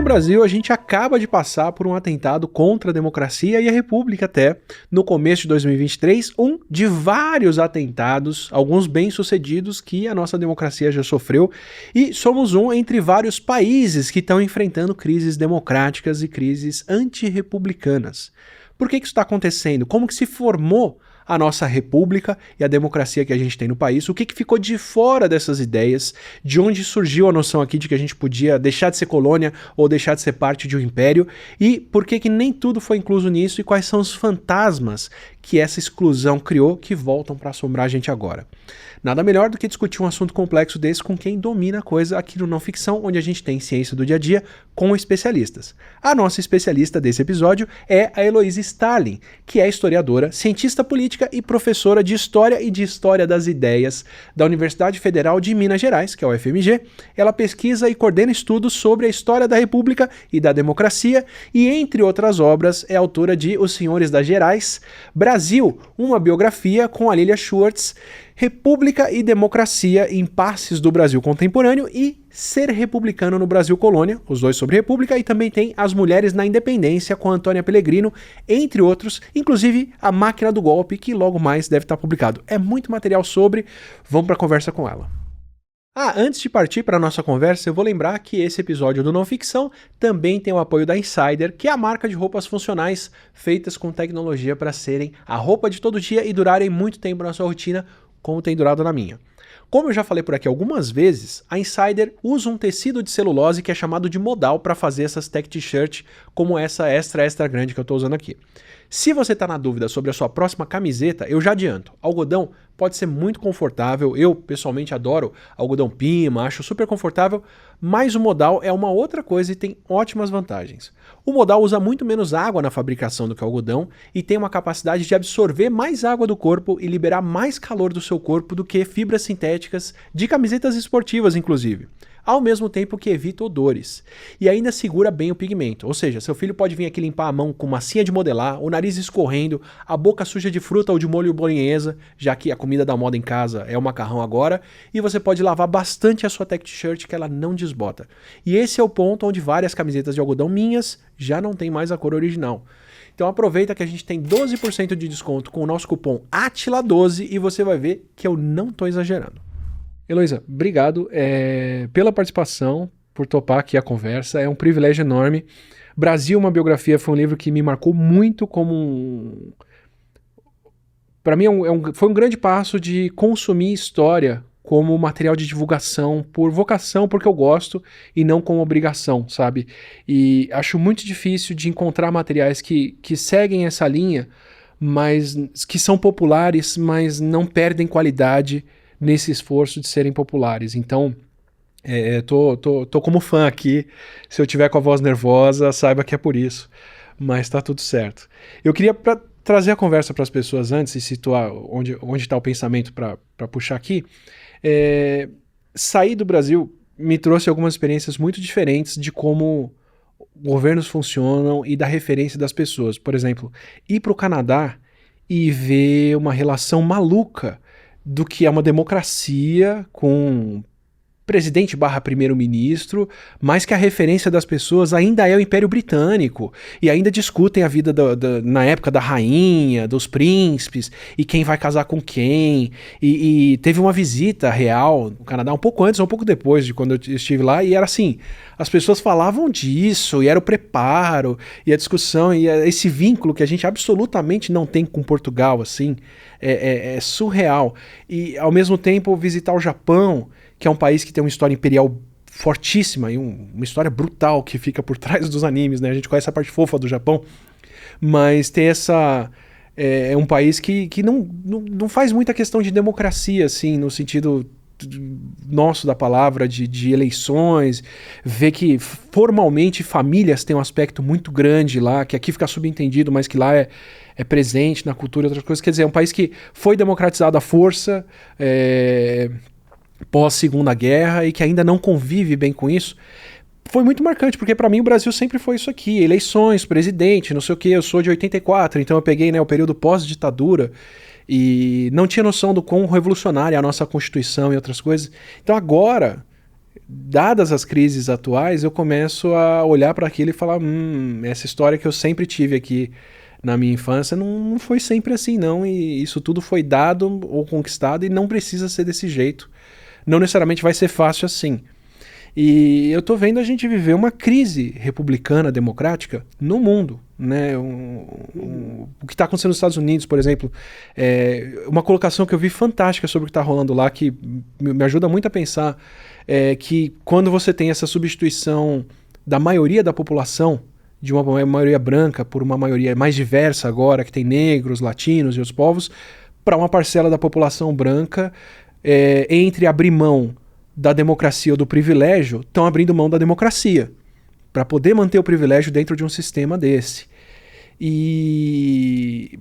Brasil, a gente acaba de passar por um atentado contra a democracia e a república até, no começo de 2023, um de vários atentados, alguns bem-sucedidos, que a nossa democracia já sofreu, e somos um entre vários países que estão enfrentando crises democráticas e crises antirrepublicanas. Por que isso está acontecendo? Como que se formou a nossa república e a democracia que a gente tem no país? O que ficou de fora dessas ideias? De onde surgiu a noção aqui de que a gente podia deixar de ser colônia ou deixar de ser parte de um império? E por que nem tudo foi incluso nisso? E quais são os fantasmas que essa exclusão criou que voltam para assombrar a gente agora? Nada melhor do que discutir um assunto complexo desse com quem domina a coisa aqui no Não Ficção, onde a gente tem ciência do dia a dia com especialistas. A nossa especialista desse episódio é a Heloísa Stalin, que é historiadora, cientista política e professora de História e de História das Ideias da Universidade Federal de Minas Gerais, que é a UFMG. Ela pesquisa e coordena estudos sobre a história da República e da democracia e, entre outras obras, é autora de Os Senhores das Gerais, Brasil, uma biografia com a Lilia Schwartz, República e Democracia, Impasses do Brasil Contemporâneo e Ser Republicano no Brasil Colônia, os dois sobre República, e também tem As Mulheres na Independência com Antônia Pellegrino, entre outros, inclusive A Máquina do Golpe, que logo mais deve estar publicado. É muito material sobre, vamos para a conversa com ela. Antes de partir para a nossa conversa, eu vou lembrar que esse episódio do Não Ficção também tem o apoio da Insider, que é a marca de roupas funcionais feitas com tecnologia para serem a roupa de todo dia e durarem muito tempo na sua rotina, como tem durado na minha. Como eu já falei por aqui algumas vezes, a Insider usa um tecido de celulose que é chamado de modal para fazer essas tech t-shirt como essa extra grande que eu estou usando aqui. Se você está na dúvida sobre a sua próxima camiseta, eu já adianto, algodão pode ser muito confortável, eu pessoalmente adoro algodão Pima, acho super confortável, mas o modal é uma outra coisa e tem ótimas vantagens. O modal usa muito menos água na fabricação do que o algodão e tem uma capacidade de absorver mais água do corpo e liberar mais calor do seu corpo do que fibras sintéticas de camisetas esportivas, inclusive, ao mesmo tempo que evita odores. E ainda segura bem o pigmento, ou seja, seu filho pode vir aqui limpar a mão com massinha de modelar, o nariz escorrendo, a boca suja de fruta ou de molho bolonhesa, já que a comida da moda em casa é o macarrão agora, e você pode lavar bastante a sua tech t-shirt que ela não desbota. E esse é o ponto onde várias camisetas de algodão minhas já não tem mais a cor original. Então aproveita que a gente tem 12% de desconto com o nosso cupom ATILA12 e você vai ver que eu não estou exagerando. Heloísa, obrigado pela participação, por topar aqui a conversa, é um privilégio enorme. Brasil, uma biografia, foi um livro que me marcou muito como Para mim foi um grande passo de consumir história como material de divulgação, por vocação, porque eu gosto, e não como obrigação, sabe? E acho muito difícil de encontrar materiais que seguem essa linha, mas que são populares, mas não perdem qualidade nesse esforço de serem populares. Então, tô como fã aqui. Se eu tiver com a voz nervosa, saiba que é por isso. Mas tá tudo certo. Eu queria trazer a conversa para as pessoas antes e situar onde está o pensamento para puxar aqui. Sair do Brasil me trouxe algumas experiências muito diferentes de como governos funcionam e da referência das pessoas. Por exemplo, ir para o Canadá e ver uma relação maluca do que é uma democracia com presidente / primeiro-ministro, mas que a referência das pessoas ainda é o Império Britânico, e ainda discutem a vida na época da rainha, dos príncipes, e quem vai casar com quem, e teve uma visita real no Canadá um pouco antes ou um pouco depois de quando eu estive lá, e era assim, as pessoas falavam disso, e era o preparo, e a discussão, e esse vínculo que a gente absolutamente não tem com Portugal, assim, é surreal. E ao mesmo tempo visitar o Japão, que é um país que tem uma história imperial fortíssima e uma história brutal que fica por trás dos animes, né? A gente conhece a parte fofa do Japão, mas tem essa... É um país que não faz muita questão de democracia, assim, no sentido nosso da palavra, de eleições, vê que formalmente famílias têm um aspecto muito grande lá, que aqui fica subentendido, mas que lá é presente na cultura e outras coisas. Quer dizer, é um país que foi democratizado à força, pós-Segunda Guerra, e que ainda não convive bem com isso. Foi muito marcante, porque para mim o Brasil sempre foi isso aqui, eleições, presidente, não sei o que, eu sou de 84, então eu peguei, né, o período pós-ditadura e não tinha noção do quão revolucionária é a nossa Constituição e outras coisas. Então agora, dadas as crises atuais, eu começo a olhar para aquilo e falar: essa história que eu sempre tive aqui na minha infância não foi sempre assim, não. E isso tudo foi dado ou conquistado e não precisa ser desse jeito. Não necessariamente vai ser fácil assim. E eu tô vendo a gente viver uma crise republicana democrática no mundo. Né? O que está acontecendo nos Estados Unidos, por exemplo, uma colocação que eu vi fantástica sobre o que está rolando lá, que me ajuda muito a pensar, que quando você tem essa substituição da maioria da população, de uma maioria branca por uma maioria mais diversa agora, que tem negros, latinos e outros povos, para uma parcela da população branca, entre abrir mão da democracia ou do privilégio, estão abrindo mão da democracia para poder manter o privilégio dentro de um sistema desse. E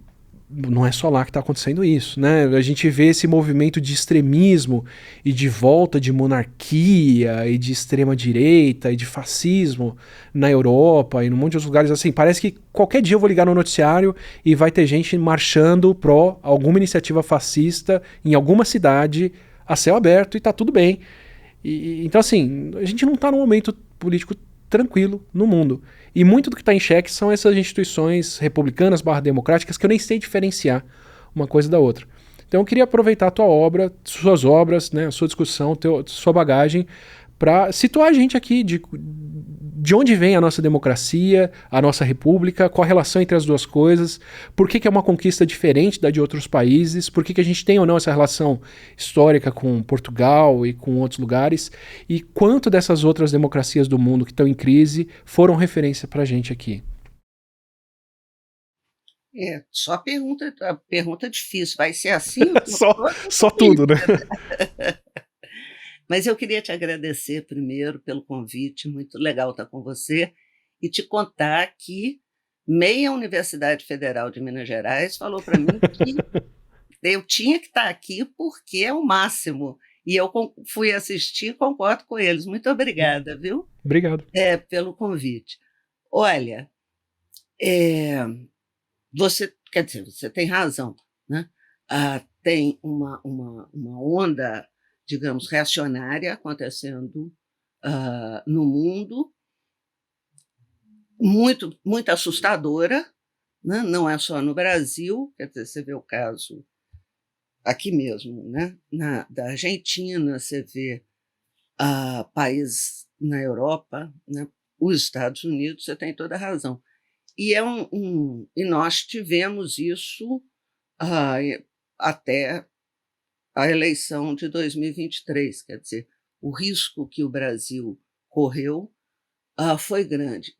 não é só lá que está acontecendo isso, né? A gente vê esse movimento de extremismo e de volta de monarquia e de extrema direita e de fascismo na Europa e num monte de outros lugares assim. Parece que qualquer dia eu vou ligar no noticiário e vai ter gente marchando pró alguma iniciativa fascista em alguma cidade a céu aberto e tá tudo bem. Então, assim, a gente não está num momento político tranquilo no mundo. E muito do que está em xeque são essas instituições republicanas / democráticas que eu nem sei diferenciar uma coisa da outra. Então eu queria aproveitar a tua obra, suas obras, né, a sua discussão, sua bagagem, para situar a gente aqui de onde vem a nossa democracia, a nossa república, qual a relação entre as duas coisas, por que é uma conquista diferente da de outros países, por que a gente tem ou não essa relação histórica com Portugal e com outros lugares, e quanto dessas outras democracias do mundo que estão em crise foram referência para a gente aqui. Só pergunta difícil. Vai ser assim o tempo só tudo, né? Mas eu queria te agradecer primeiro pelo convite, muito legal estar com você, e te contar que meia Universidade Federal de Minas Gerais falou para mim que eu tinha que estar aqui porque é o máximo. E eu fui assistir e concordo com eles. Muito obrigada, viu? Obrigado. Pelo convite. Olha, quer dizer, você tem razão, né? Tem uma onda, digamos, reacionária acontecendo no mundo, muito assustadora, né? Não é só no Brasil, quer dizer, você vê o caso aqui mesmo, né? Da Argentina, você vê países na Europa, né? Os Estados Unidos, você tem toda a razão. E, e nós tivemos isso até a eleição de 2023, quer dizer, o risco que o Brasil correu foi grande.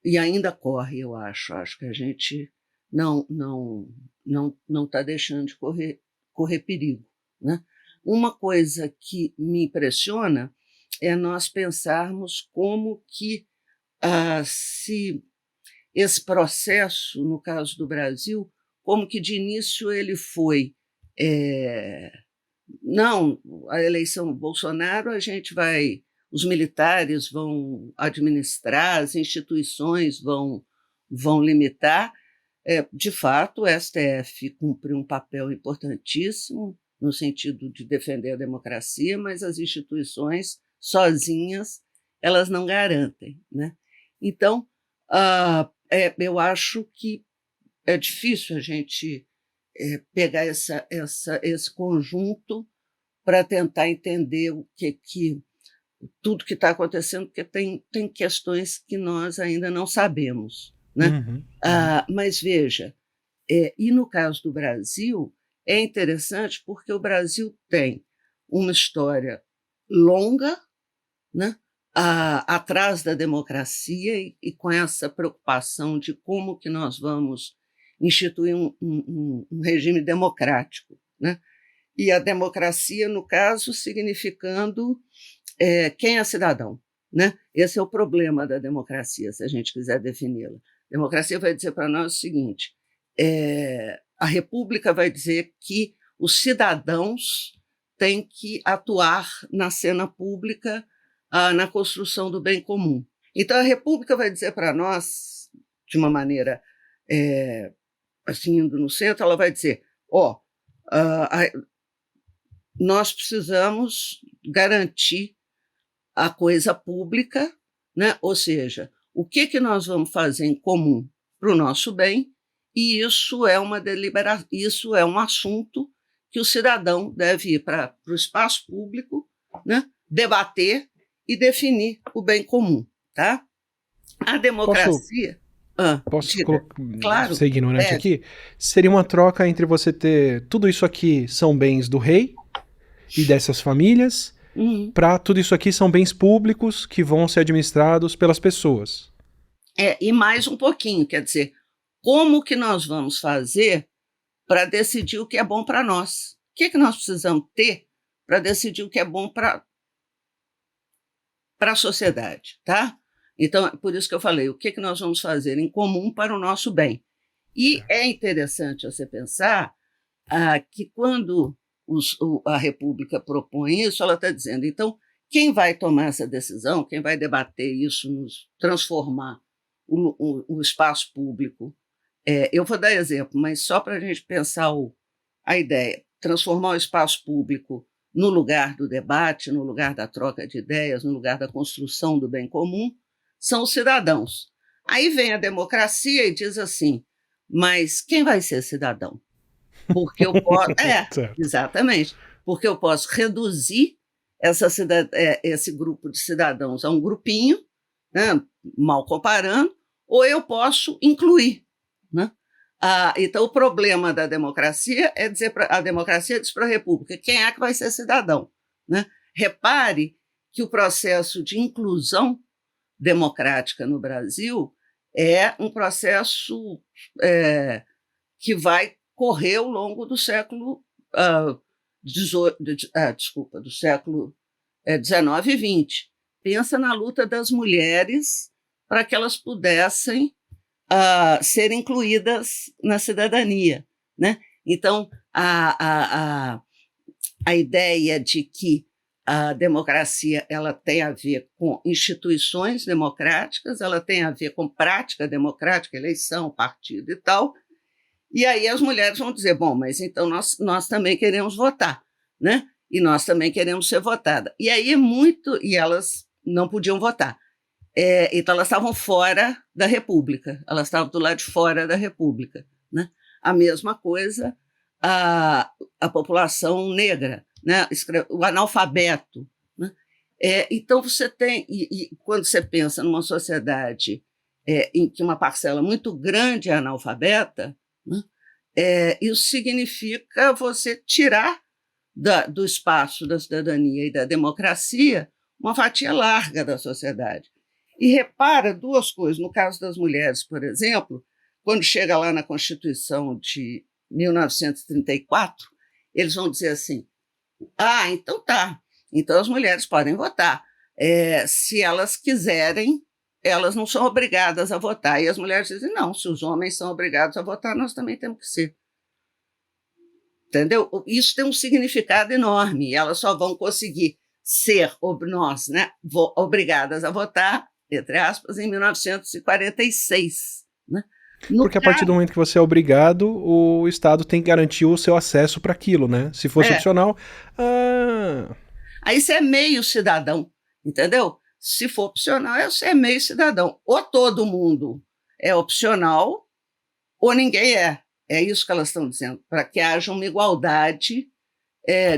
E ainda corre, eu acho que a gente não está deixando de correr perigo. Né? Uma coisa que me impressiona é nós pensarmos como que se esse processo, no caso do Brasil, como que de início ele foi não, a eleição Bolsonaro os militares vão administrar, as instituições vão limitar. De fato, o STF cumpriu um papel importantíssimo no sentido de defender a democracia, mas as instituições sozinhas elas não garantem, né? Então, eu acho que é difícil a gente pegar esse conjunto para tentar entender tudo que está acontecendo, porque tem questões que nós ainda não sabemos. Né? Uhum. Mas veja, e no caso do Brasil, é interessante porque o Brasil tem uma história longa, né? Atrás da democracia e com essa preocupação de como que nós vamos instituir um regime democrático. Né? E a democracia, no caso, significando quem é cidadão. Né? Esse é o problema da democracia, se a gente quiser defini-la. A democracia vai dizer para nós o seguinte, a república vai dizer que os cidadãos têm que atuar na cena pública, na construção do bem comum. Então, a república vai dizer para nós, de uma maneira assim, indo no centro, ela vai dizer, nós precisamos garantir a coisa pública, né? Ou seja, o que nós vamos fazer em comum para o nosso bem, e isso é isso é um assunto que o cidadão deve ir para o espaço público, né? Debater e definir o bem comum, tá? A democracia... Posso claro, ser ignorante aqui? Seria uma troca entre você ter tudo isso aqui são bens do rei e dessas famílias, para tudo isso aqui são bens públicos que vão ser administrados pelas pessoas. E mais um pouquinho, quer dizer, como que nós vamos fazer para decidir o que é bom para nós? O que nós precisamos ter para decidir o que é bom para a sociedade, tá? Então, por isso que eu falei, o que nós vamos fazer em comum para o nosso bem. E é interessante você pensar que quando a República propõe isso, ela está dizendo, então, quem vai tomar essa decisão, quem vai debater isso, transformar o espaço público, eu vou dar exemplo, mas só para a gente pensar a ideia, transformar o espaço público no lugar do debate, no lugar da troca de ideias, no lugar da construção do bem comum, são os cidadãos. Aí vem a democracia e diz assim, mas quem vai ser cidadão? Porque eu posso... exatamente. Porque eu posso reduzir esse grupo de cidadãos a um grupinho, né, mal comparando, ou eu posso incluir, né? Então, o problema da democracia é dizer a democracia diz para a República quem é que vai ser cidadão, né? Repare que o processo de inclusão democrática no Brasil é um processo que vai correr ao longo do século do século XIX e XX. Pensa na luta das mulheres para que elas pudessem ser incluídas na cidadania, né? Então, a ideia de que a democracia ela tem a ver com instituições democráticas, ela tem a ver com prática democrática, eleição, partido e tal. E aí as mulheres vão dizer, bom, mas então nós também queremos votar, né? E nós também queremos ser votadas. E aí e elas não podiam votar. Então elas estavam fora da República, elas estavam do lado de fora da República, né? A mesma coisa a população negra, né? O analfabeto, né? Então você tem, e quando você pensa numa sociedade em que uma parcela muito grande é analfabeta, né? Isso significa você tirar do espaço da cidadania e da democracia uma fatia larga da sociedade. E repara duas coisas, no caso das mulheres, por exemplo, quando chega lá na Constituição de 1934, eles vão dizer assim, então tá, então as mulheres podem votar. Se elas quiserem, elas não são obrigadas a votar. E as mulheres dizem, não, se os homens são obrigados a votar, nós também temos que ser. Entendeu? Isso tem um significado enorme. Elas só vão conseguir ser, nós, né, obrigadas a votar, entre aspas, em 1946. Né? Porque a partir do momento que você é obrigado, o Estado tem que garantir o seu acesso para aquilo, né? Se fosse opcional... Aí você é meio cidadão, entendeu? Se for opcional, você é meio cidadão. Ou todo mundo é opcional, ou ninguém é. É isso que elas estão dizendo, para que haja uma igualdade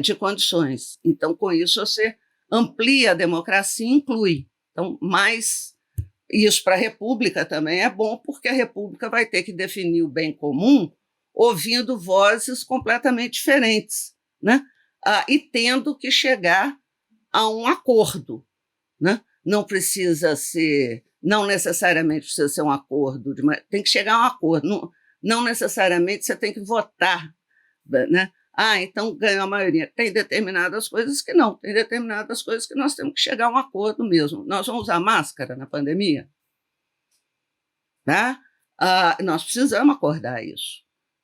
de condições. Então, com isso, você amplia a democracia e inclui. Então, mais isso para a República também é bom, porque a República vai ter que definir o bem comum ouvindo vozes completamente diferentes, né? E tendo que chegar a um acordo, né? Não necessariamente precisa ser um acordo, tem que chegar a um acordo. Não necessariamente você tem que votar, né? Então ganhou a maioria. Tem determinadas coisas que não, tem determinadas coisas que nós temos que chegar a um acordo mesmo. Nós vamos usar máscara na pandemia? Tá? Nós precisamos acordar isso,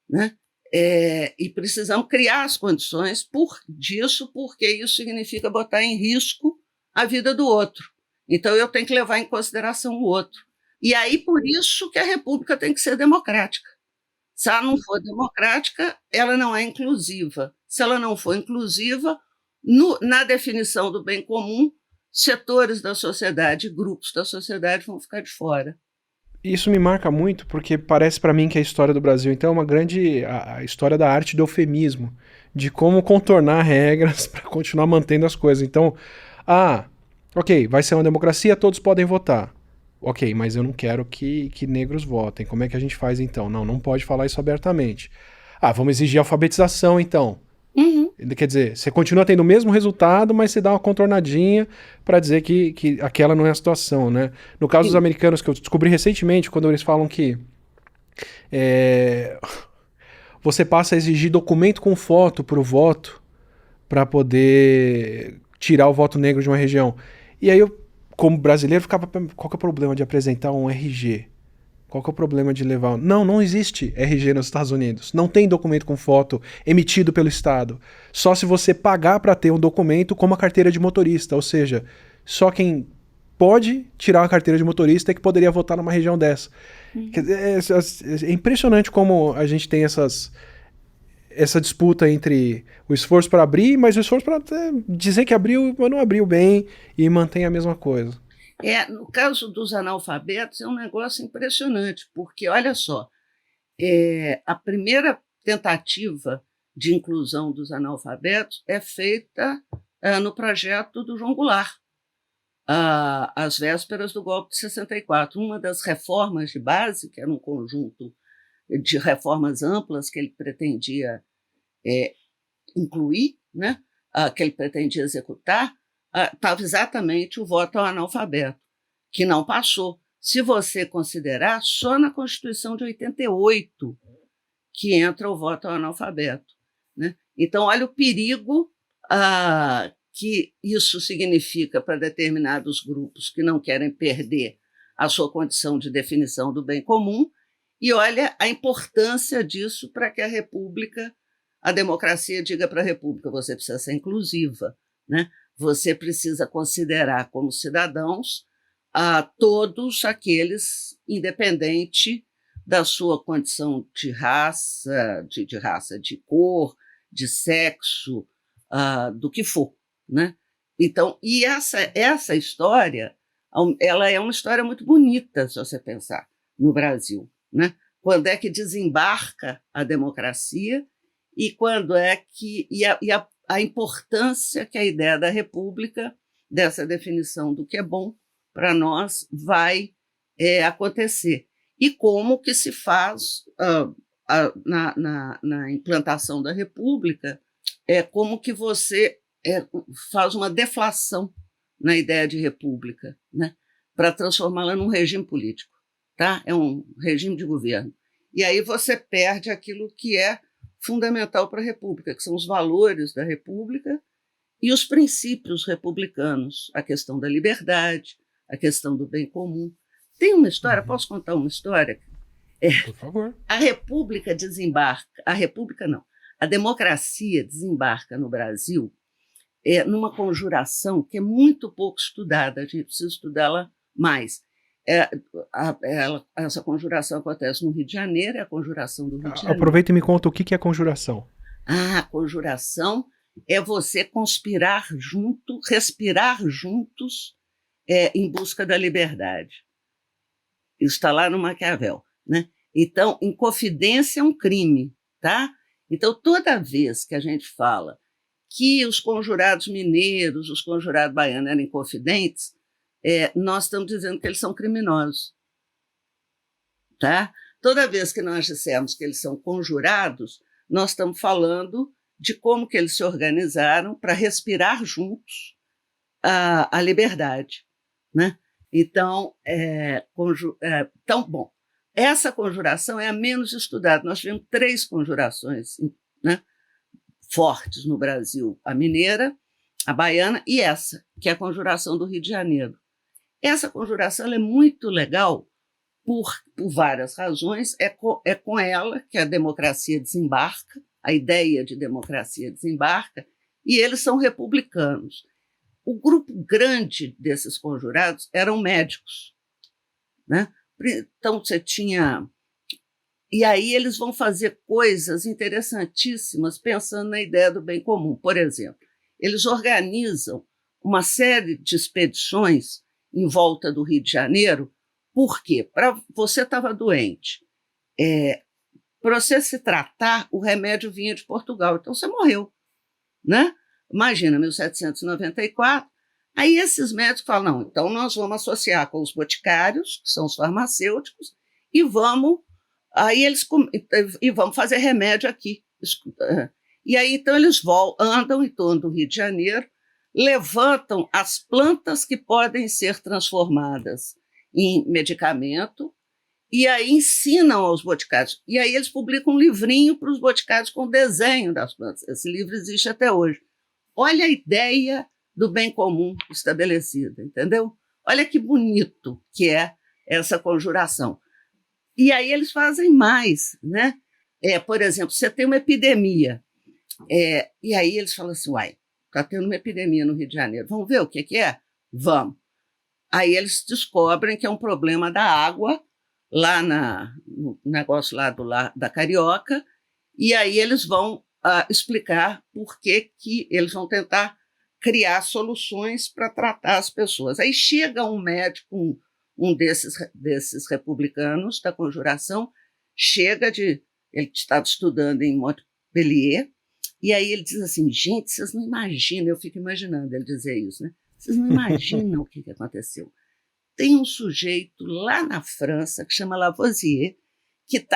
né? E precisamos criar as condições disso, porque isso significa botar em risco a vida do outro. Então, eu tenho que levar em consideração o outro. E aí, por isso que a República tem que ser democrática. Se ela não for democrática, ela não é inclusiva. Se ela não for inclusiva, na definição do bem comum, setores da sociedade, grupos da sociedade vão ficar de fora. Isso me marca muito porque parece para mim que a história do Brasil então é uma grande a história da arte do eufemismo, de como contornar regras para continuar mantendo as coisas. Então, ok, vai ser uma democracia, todos podem votar. Ok, mas eu não quero que negros votem. Como é que a gente faz então? Não, não pode falar isso abertamente. Vamos exigir alfabetização então. Uhum. Quer dizer, você continua tendo o mesmo resultado, mas você dá uma contornadinha para dizer que aquela não é a situação, né? No caso dos Sim. americanos, que eu descobri recentemente, quando eles falam que você passa a exigir documento com foto pro voto para poder tirar o voto negro de uma região. E aí eu, como brasileiro, ficava, qual que é o problema de apresentar um RG? Qual que é o problema de levar? Não, não existe RG nos Estados Unidos. Não tem documento com foto emitido pelo Estado. Só se você pagar para ter um documento como a carteira de motorista. Ou seja, só quem pode tirar a carteira de motorista é que poderia votar numa região dessa. É impressionante como a gente tem essa disputa entre o esforço para abrir, mas o esforço para dizer que abriu, mas não abriu bem e mantém a mesma coisa. No caso dos analfabetos, é um negócio impressionante, porque, olha só, a primeira tentativa de inclusão dos analfabetos é feita no projeto do João Goulart, às vésperas do golpe de 64. Uma das reformas de base, que era um conjunto de reformas amplas que ele pretendia incluir, né, que ele pretendia executar, estava exatamente o voto ao analfabeto, que não passou. Se você considerar, só na Constituição de 88 que entra o voto ao analfabeto, né? Então, olha o perigo que isso significa para determinados grupos que não querem perder a sua condição de definição do bem comum, e olha a importância disso para que a democracia diga para a República: você precisa ser inclusiva, né? Você precisa considerar como cidadãos todos aqueles, independente da sua condição de raça, de cor, de sexo, do que for, né? Então, e essa história, ela é uma história muito bonita, se você pensar, no Brasil, né? Quando é que desembarca a democracia e quando é que a importância que a ideia da República, dessa definição do que é bom para nós, vai acontecer. E como que se faz na implantação da República, como que você faz uma deflação na ideia de república, né, para transformá-la num regime político, tá? É um regime de governo. E aí você perde aquilo que é fundamental para a república, que são os valores da república e os princípios republicanos, a questão da liberdade, a questão do bem comum. Tem uma história, posso contar uma história? Por favor. A república desembarca, a democracia desembarca no Brasil numa conjuração que é muito pouco estudada, a gente precisa estudá-la mais. Essa conjuração acontece no Rio de Janeiro, é a conjuração do Rio de Janeiro. Aproveita e me conta o que é conjuração. A conjuração é você conspirar junto, respirar juntos em busca da liberdade. Isso está lá no Maquiavel, né? Então, inconfidência é um crime, tá? Então, toda vez que a gente fala que os conjurados mineiros, os conjurados baianos eram inconfidentes, nós estamos dizendo que eles são criminosos, tá? Toda vez que nós dissermos que eles são conjurados, nós estamos falando de como que eles se organizaram para respirar juntos a liberdade, né? Então, bom, essa conjuração é a menos estudada. Nós tivemos 3 conjurações, né, fortes no Brasil: a mineira, a baiana e essa, que é a conjuração do Rio de Janeiro. Essa conjuração ela é muito legal por várias razões. É com ela que a democracia desembarca, a ideia de democracia desembarca, e eles são republicanos. O grupo grande desses conjurados eram médicos, né? Então, você tinha E aí eles vão fazer coisas interessantíssimas pensando na ideia do bem comum. Por exemplo, eles organizam uma série de expedições em volta do Rio de Janeiro. Por quê? Você estava doente. Para você se tratar, o remédio vinha de Portugal, então você morreu, né? Imagina, 1794. Aí esses médicos falam, não, então nós vamos associar com os boticários, que são os farmacêuticos, e vamos fazer remédio aqui. E aí, então, eles andam em torno do Rio de Janeiro, levantam as plantas que podem ser transformadas em medicamento, e aí ensinam aos boticários. E aí eles publicam um livrinho para os boticários com desenho das plantas. Esse livro existe até hoje. Olha a ideia do bem comum estabelecida, entendeu? Olha que bonito que é essa conjuração. E aí eles fazem mais, né? Por exemplo, você tem uma epidemia, e aí eles falam assim, uai, está tendo uma epidemia no Rio de Janeiro, vamos ver o que é? Vamos. Aí eles descobrem que é um problema da água, lá no negócio lá da Carioca, e aí eles vão explicar por que eles vão tentar criar soluções para tratar as pessoas. Aí chega um médico, um desses republicanos da conjuração, ele estava estudando em Montpellier, e aí ele diz assim, gente, vocês não imaginam, eu fico imaginando ele dizer isso, né? Vocês não imaginam o que aconteceu. Tem um sujeito lá na França, que chama Lavoisier, que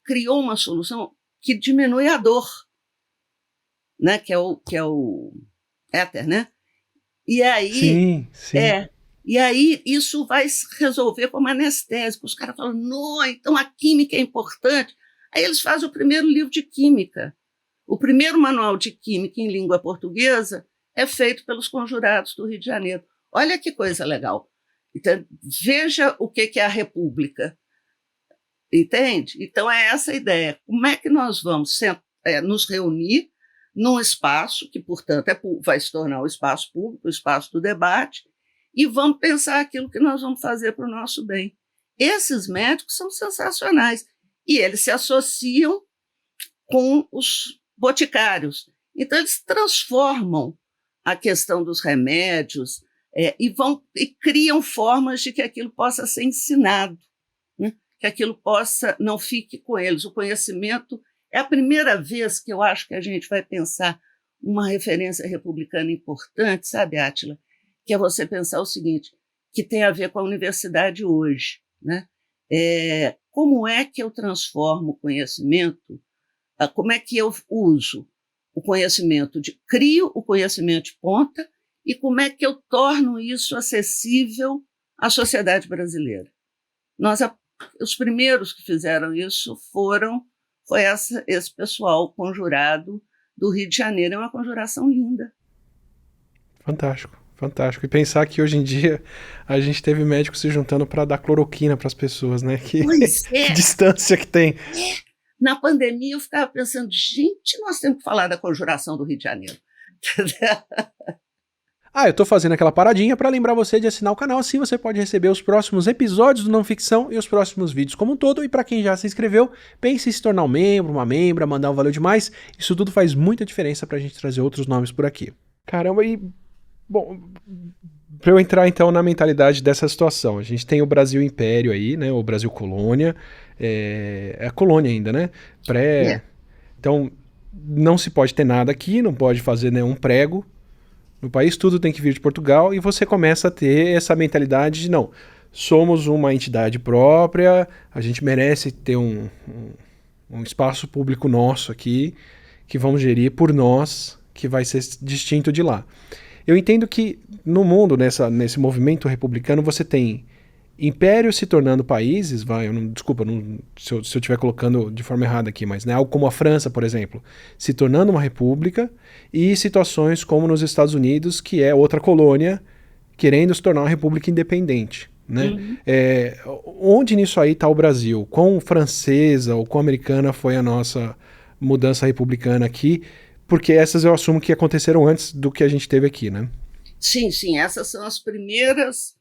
criou uma solução que diminui a dor, né? que é o éter, né? E aí, sim. E aí isso vai se resolver como anestésico. Os caras falam, não, então a química é importante. Aí eles fazem o primeiro livro de química. O primeiro manual de química em língua portuguesa é feito pelos conjurados do Rio de Janeiro. Olha que coisa legal. Então, veja o que é a República. Entende? Então, é essa a ideia. Como é que nós vamos nos reunir num espaço que, portanto, vai se tornar o espaço público, o espaço do debate, e vamos pensar aquilo que nós vamos fazer para o nosso bem. Esses médicos são sensacionais e eles se associam com os boticários. Então, eles transformam a questão dos remédios e criam formas de que aquilo possa ser ensinado, né? Que aquilo não fique com eles. O conhecimento é a primeira vez que eu acho que a gente vai pensar uma referência republicana importante, sabe, Átila? Que é você pensar o seguinte, que tem a ver com a universidade hoje, né? Como é que eu transformo o conhecimento, como é que eu uso o conhecimento, crio o conhecimento de ponta e como é que eu torno isso acessível à sociedade brasileira. Os primeiros que fizeram isso foi esse pessoal conjurado do Rio de Janeiro. É uma conjuração linda. Fantástico. Fantástico. E pensar que hoje em dia a gente teve médicos se juntando para dar cloroquina para as pessoas, né? Que distância que tem. Na pandemia eu ficava pensando, gente, nós temos que falar da conjuração do Rio de Janeiro. Eu tô fazendo aquela paradinha para lembrar você de assinar o canal, assim você pode receber os próximos episódios do Não Ficção e os próximos vídeos como um todo. E para quem já se inscreveu, pense em se tornar um membro, uma membra, mandar um valeu demais. Isso tudo faz muita diferença pra gente trazer outros nomes por aqui. Caramba, bom, para eu entrar então na mentalidade dessa situação, a gente tem o Brasil Império aí, né, o Brasil Colônia, é a colônia ainda, né, Então, não se pode ter nada aqui, não pode fazer nenhum prego no país, tudo tem que vir de Portugal, e você começa a ter essa mentalidade de, não, somos uma entidade própria, a gente merece ter um espaço público nosso aqui, que vamos gerir por nós, que vai ser distinto de lá. Eu entendo que no mundo, nesse movimento republicano, você tem impérios se tornando países, desculpa se eu estiver colocando de forma errada aqui, mas algo como a França, por exemplo, se tornando uma república, e situações como nos Estados Unidos, que é outra colônia, querendo se tornar uma república independente. Né? Uhum. Onde nisso aí está o Brasil? Quão francesa ou quão americana foi a nossa mudança republicana aqui? Porque essas eu assumo que aconteceram antes do que a gente teve aqui, né? Sim, essas são as primeiras.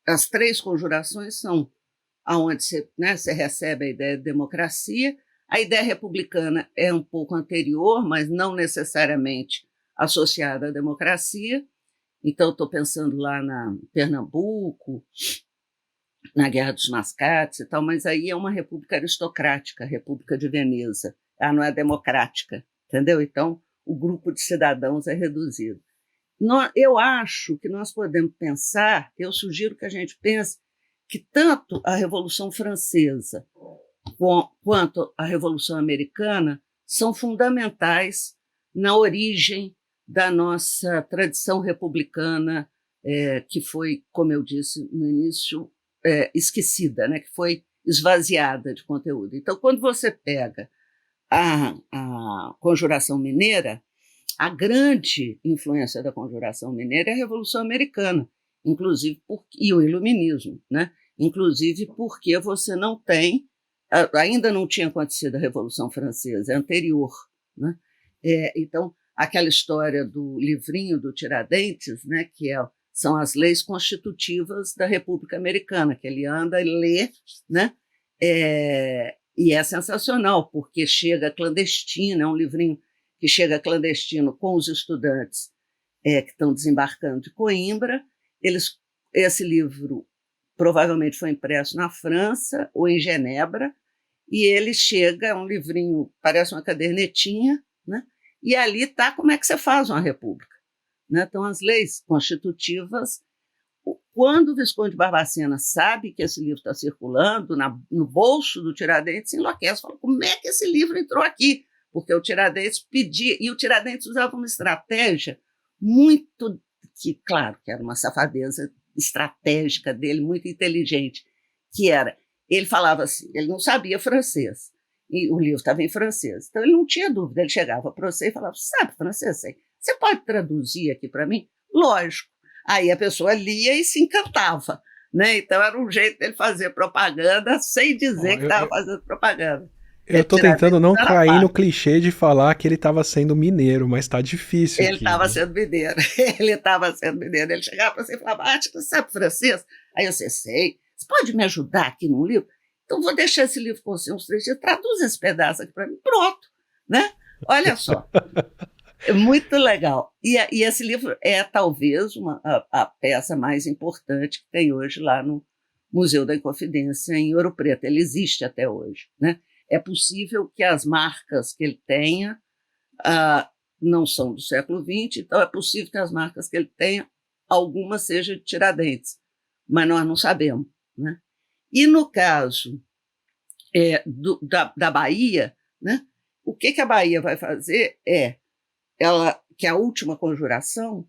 As três conjurações são onde você, né, você recebe a ideia de democracia. A ideia republicana é um pouco anterior, mas não necessariamente associada à democracia. Então, estou pensando lá na Pernambuco, na Guerra dos Mascates e tal, mas aí é uma república aristocrática, a República de Veneza. Ela não é democrática, entendeu? Então, o grupo de cidadãos é reduzido. Eu acho que nós podemos pensar, eu sugiro que a gente pense que tanto a Revolução Francesa quanto a Revolução Americana são fundamentais na origem da nossa tradição republicana, que foi, como eu disse no início, esquecida, né? Que foi esvaziada de conteúdo. Então, quando você pega a Conjuração Mineira, a grande influência da Conjuração Mineira é a Revolução Americana, inclusive e o Iluminismo, né? Inclusive porque você não tem, ainda não tinha acontecido a Revolução Francesa, é anterior, né? Então, aquela história do livrinho do Tiradentes, né, que são as leis constitutivas da República Americana, que ele anda e lê, né? E é sensacional, porque chega clandestino, é um livrinho que chega clandestino com os estudantes que estão desembarcando de Coimbra. Esse livro provavelmente foi impresso na França ou em Genebra, e ele chega, é um livrinho, parece uma cadernetinha, né? E ali está como é que você faz uma república, né? Então, as leis constitutivas. Quando o Visconde de Barbacena sabe que esse livro está circulando no bolso do Tiradentes, enlouquece, fala, como é que esse livro entrou aqui? Porque o Tiradentes pedia, e o Tiradentes usava uma estratégia muito, claro, que era uma safadeza estratégica dele, muito inteligente, que era, ele falava assim, ele não sabia francês, e o livro estava em francês, então ele não tinha dúvida, ele chegava para você e falava, sabe francês? Você pode traduzir aqui para mim? Lógico. Aí a pessoa lia e se encantava, né? Então era um jeito dele fazer propaganda sem dizer que estava fazendo propaganda. Eu tô tentando não cair no clichê de falar que ele estava sendo mineiro, mas tá difícil. Ele estava sendo mineiro, ele estava sendo mineiro. Ele chegava para você e falava, você sabe francês? Aí eu sei. Você pode me ajudar aqui no livro? Então vou deixar esse livro com você uns 3 dias, traduz esse pedaço aqui para mim, pronto, né? Olha só. É muito legal. E esse livro é talvez a peça mais importante que tem hoje lá no Museu da Inconfidência, em Ouro Preto. Ele existe até hoje, né? É possível que as marcas que ele tenha não são do século XX, então é possível que as marcas que ele tenha, algumas sejam de Tiradentes, mas nós não sabemos, né? E no caso da Bahia, né? O que a Bahia vai fazer que a última conjuração,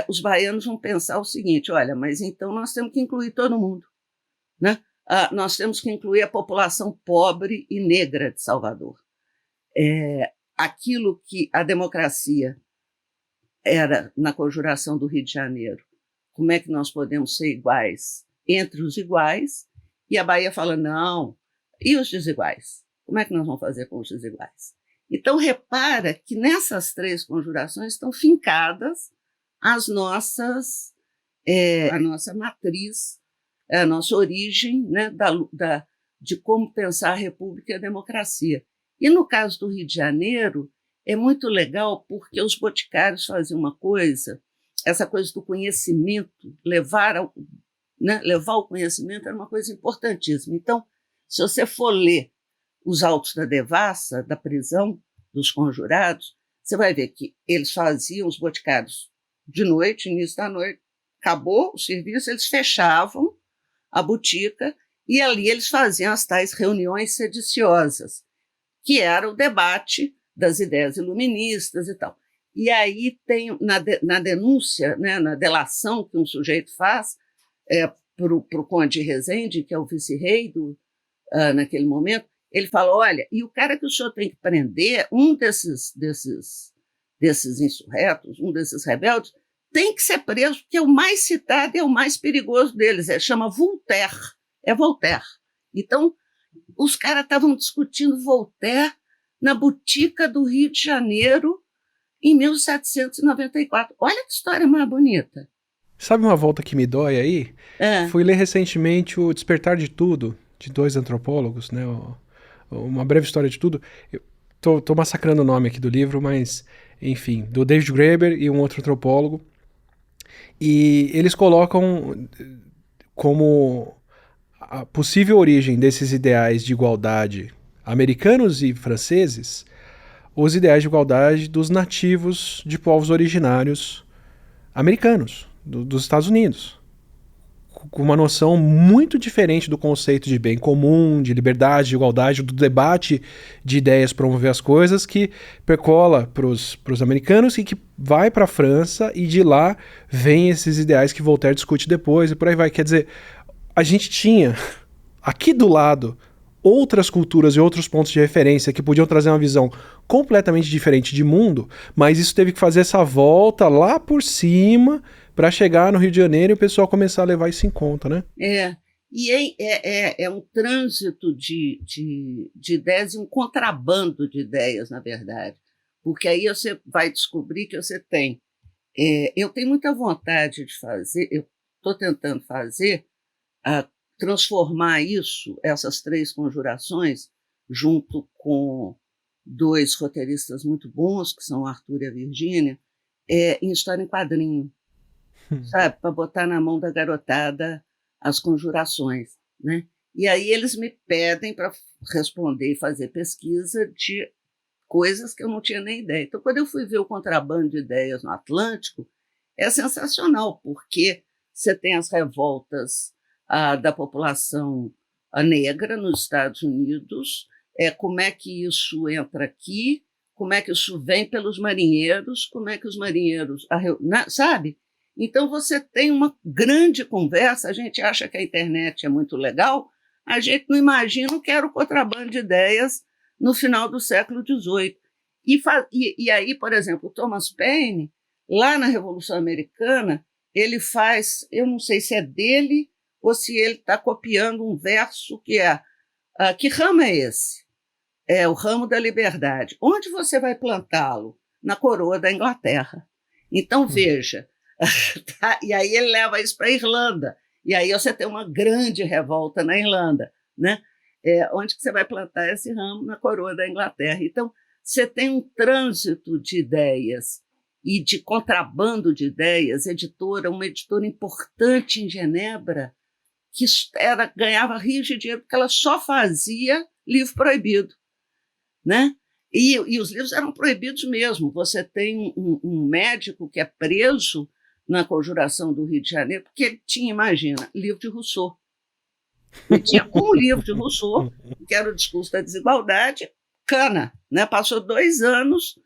os baianos vão pensar o seguinte, olha, mas então nós temos que incluir todo mundo, né? Nós temos que incluir a população pobre e negra de Salvador. Aquilo que a democracia era na conjuração do Rio de Janeiro, como é que nós podemos ser iguais entre os iguais? E a Bahia fala, não, e os desiguais? Como é que nós vamos fazer com os desiguais? Então, repara que nessas 3 conjurações estão fincadas a nossa matriz, a nossa origem, né, de como pensar a república e a democracia. E no caso do Rio de Janeiro, é muito legal porque os boticários faziam uma coisa, essa coisa do conhecimento, levar o conhecimento era uma coisa importantíssima. Então, se você for ler os autos da devassa, da prisão dos conjurados, você vai ver que eles faziam os boticários de noite, início da noite, acabou o serviço, eles fechavam a botica e ali eles faziam as tais reuniões sediciosas, que era o debate das ideias iluministas e tal. E aí tem, na denúncia, né, na delação que um sujeito faz para o Conde Rezende, que é o vice-rei naquele momento, ele fala, olha, e o cara que o senhor tem que prender, um desses insurretos, um desses rebeldes, tem que ser preso, porque é o mais citado e é o mais perigoso deles, chama Voltaire, é Voltaire. Então, os caras estavam discutindo Voltaire na botica do Rio de Janeiro em 1794. Olha que história mais bonita. Sabe uma volta que me dói aí? Fui ler recentemente o Despertar de Tudo, de dois antropólogos, né? Uma breve história de tudo. Eu tô massacrando o nome aqui do livro, mas enfim, do David Graeber e um outro antropólogo. E eles colocam como a possível origem desses ideais de igualdade americanos e franceses os ideais de igualdade dos nativos de povos originários americanos, dos Estados Unidos. Com uma noção muito diferente do conceito de bem comum, de liberdade, de igualdade, do debate de ideias para promover as coisas, que percola para os americanos e que vai para a França, e de lá vem esses ideais que Voltaire discute depois e por aí vai. Quer dizer, a gente tinha aqui do lado outras culturas e outros pontos de referência que podiam trazer uma visão completamente diferente de mundo, mas isso teve que fazer essa volta lá por cima para chegar no Rio de Janeiro e o pessoal começar a levar isso em conta, né? É um trânsito de ideias e um contrabando de ideias, na verdade, porque aí você vai descobrir que você tem. Eu tenho muita vontade de fazer, eu estou tentando fazer, transformar essas três conjurações, junto com dois roteiristas muito bons, que são o Arthur e a Virgínia, em história em quadrinho, sabe? Para botar na mão da garotada as conjurações, né? E aí eles me pedem para responder e fazer pesquisa de coisas que eu não tinha nem ideia. Então, quando eu fui ver o Contrabando de Ideias no Atlântico, é sensacional, porque você tem as revoltas da população negra nos Estados Unidos, como é que isso entra aqui, como é que isso vem pelos marinheiros, como é que os marinheiros... sabe? Então, você tem uma grande conversa, a gente acha que a internet é muito legal, a gente não imagina o que era o contrabando de ideias no final do século XVIII. E aí, por exemplo, o Thomas Paine, lá na Revolução Americana, ele faz, eu não sei se é dele ou se ele está copiando um verso que é... que ramo é esse? É o ramo da liberdade. Onde você vai plantá-lo? Na coroa da Inglaterra. Então, veja... Tá? E aí ele leva isso para a Irlanda. E aí você tem uma grande revolta na Irlanda, né? Onde que você vai plantar esse ramo? Na coroa da Inglaterra. Então, você tem um trânsito de ideias e de contrabando de ideias. Uma editora importante em Genebra, que ganhava rios de dinheiro, porque ela só fazia livro proibido, né? E os livros eram proibidos mesmo. Você tem um médico que é preso na Conjuração do Rio de Janeiro, porque ele tinha, imagina, livro de Rousseau. Ele tinha um livro de Rousseau, que era o Discurso da Desigualdade, cana, né? Passou 2 anos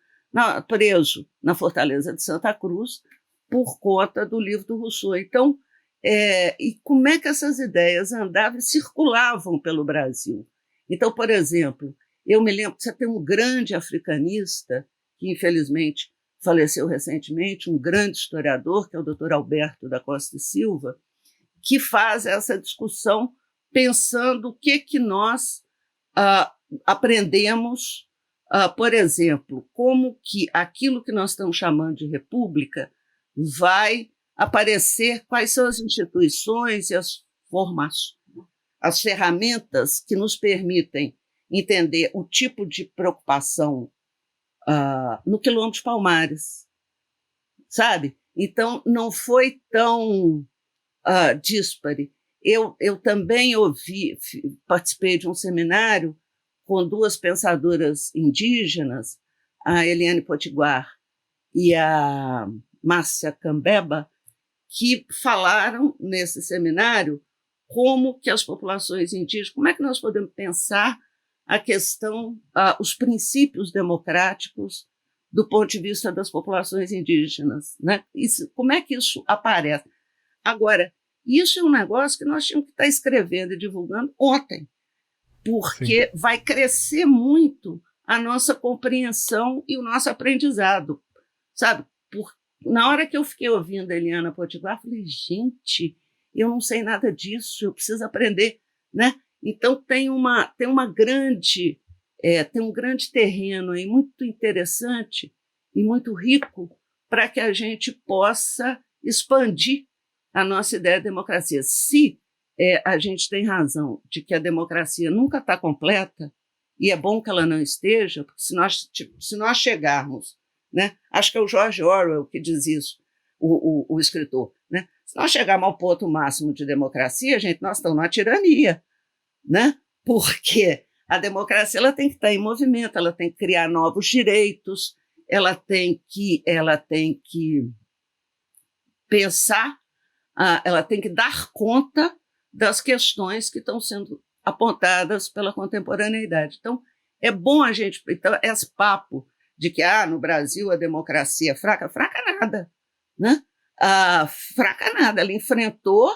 preso na Fortaleza de Santa Cruz por conta do livro do Rousseau. Então, e como é que essas ideias andavam e circulavam pelo Brasil? Então, por exemplo, eu me lembro que você tem um grande africanista, que infelizmente faleceu recentemente, um grande historiador, que é o Dr. Alberto da Costa e Silva, que faz essa discussão pensando o que nós aprendemos, por exemplo, como que aquilo que nós estamos chamando de república vai aparecer, quais são as instituições e as ferramentas que nos permitem entender o tipo de preocupação no Quilombo de Palmares, sabe? Então, não foi tão díspare. Eu também participei de um seminário com 2 pensadoras indígenas, a Eliane Potiguar e a Márcia Cambeba, que falaram nesse seminário como que as populações indígenas, como é que nós podemos pensar a questão, os princípios democráticos do ponto de vista das populações indígenas, né? Como é que isso aparece? Agora, isso é um negócio que nós tínhamos que estar escrevendo e divulgando ontem, porque Sim. vai crescer muito a nossa compreensão e o nosso aprendizado, sabe? Na hora que eu fiquei ouvindo a Eliana Potiguar, eu falei, gente, eu não sei nada disso, eu preciso aprender, né? Então tem um grande terreno aí muito interessante e muito rico para que a gente possa expandir a nossa ideia de democracia. Se a gente tem razão de que a democracia nunca está completa, e é bom que ela não esteja, porque se nós chegarmos, né, acho que é o George Orwell que diz isso, o escritor, né, se nós chegarmos ao ponto máximo de democracia, gente, nós estamos na tirania, né, porque a democracia ela tem que estar em movimento, ela tem que criar novos direitos, ela tem que pensar, ela tem que dar conta das questões que estão sendo apontadas pela contemporaneidade. Então, é bom a gente... Então, esse papo de que no Brasil a democracia é fraca nada, né? Fraca nada. Ela enfrentou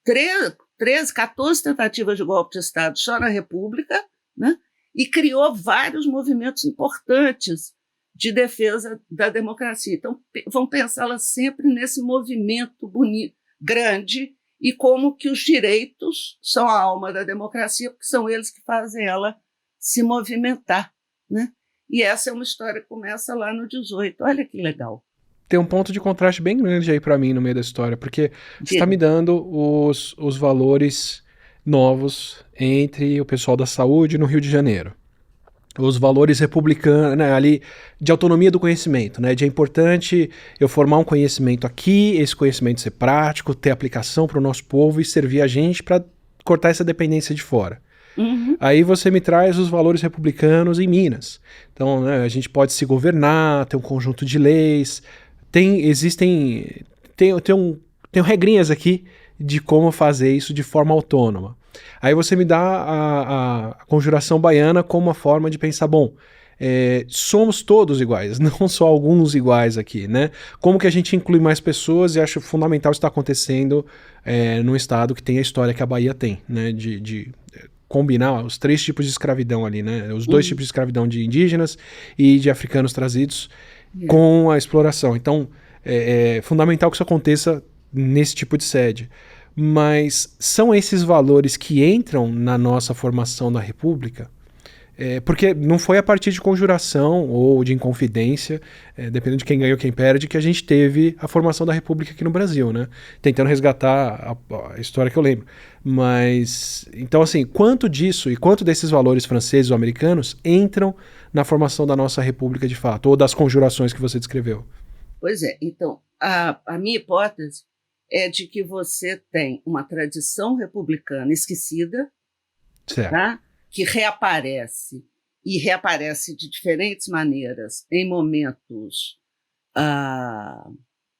14 tentativas de golpe de Estado só na República, né? E criou vários movimentos importantes de defesa da democracia. Então, vão pensá-la sempre nesse movimento bonito, grande, e como que os direitos são a alma da democracia, porque são eles que fazem ela se movimentar, né? E essa é uma história que começa lá no 18. Olha que legal. Tem um ponto de contraste bem grande aí para mim no meio da história, porque você está me dando os valores novos entre o pessoal da saúde no Rio de Janeiro. Os valores republicanos, né, ali de autonomia do conhecimento, né, de é importante eu formar um conhecimento aqui, esse conhecimento ser prático, ter aplicação para o nosso povo e servir a gente para cortar essa dependência de fora. Uhum. Aí você me traz os valores republicanos em Minas. Então, né, a gente pode se governar, ter um conjunto de leis, tem regrinhas aqui de como fazer isso de forma autônoma. Aí você me dá a conjuração baiana como uma forma de pensar, bom, somos todos iguais, não só alguns iguais aqui, né? Como que a gente inclui mais pessoas, e acho fundamental isso estar acontecendo num estado que tem a história que a Bahia tem, né? De combinar os 3 tipos de escravidão ali, né? Os 2 tipos de escravidão de indígenas e de africanos trazidos com a exploração. Então, é fundamental que isso aconteça nesse tipo de sede. Mas são esses valores que entram na nossa formação da República? Porque não foi a partir de conjuração ou de inconfidência, dependendo de quem ganha ou quem perde, que a gente teve a formação da República aqui no Brasil, né? Tentando resgatar a história que eu lembro. Mas, então assim, quanto disso e quanto desses valores franceses ou americanos entram na formação da nossa República de fato, ou das conjurações que você descreveu? Pois é, então, a minha hipótese é de que você tem uma tradição republicana esquecida, Certo. Tá? Que reaparece, e reaparece de diferentes maneiras em momentos,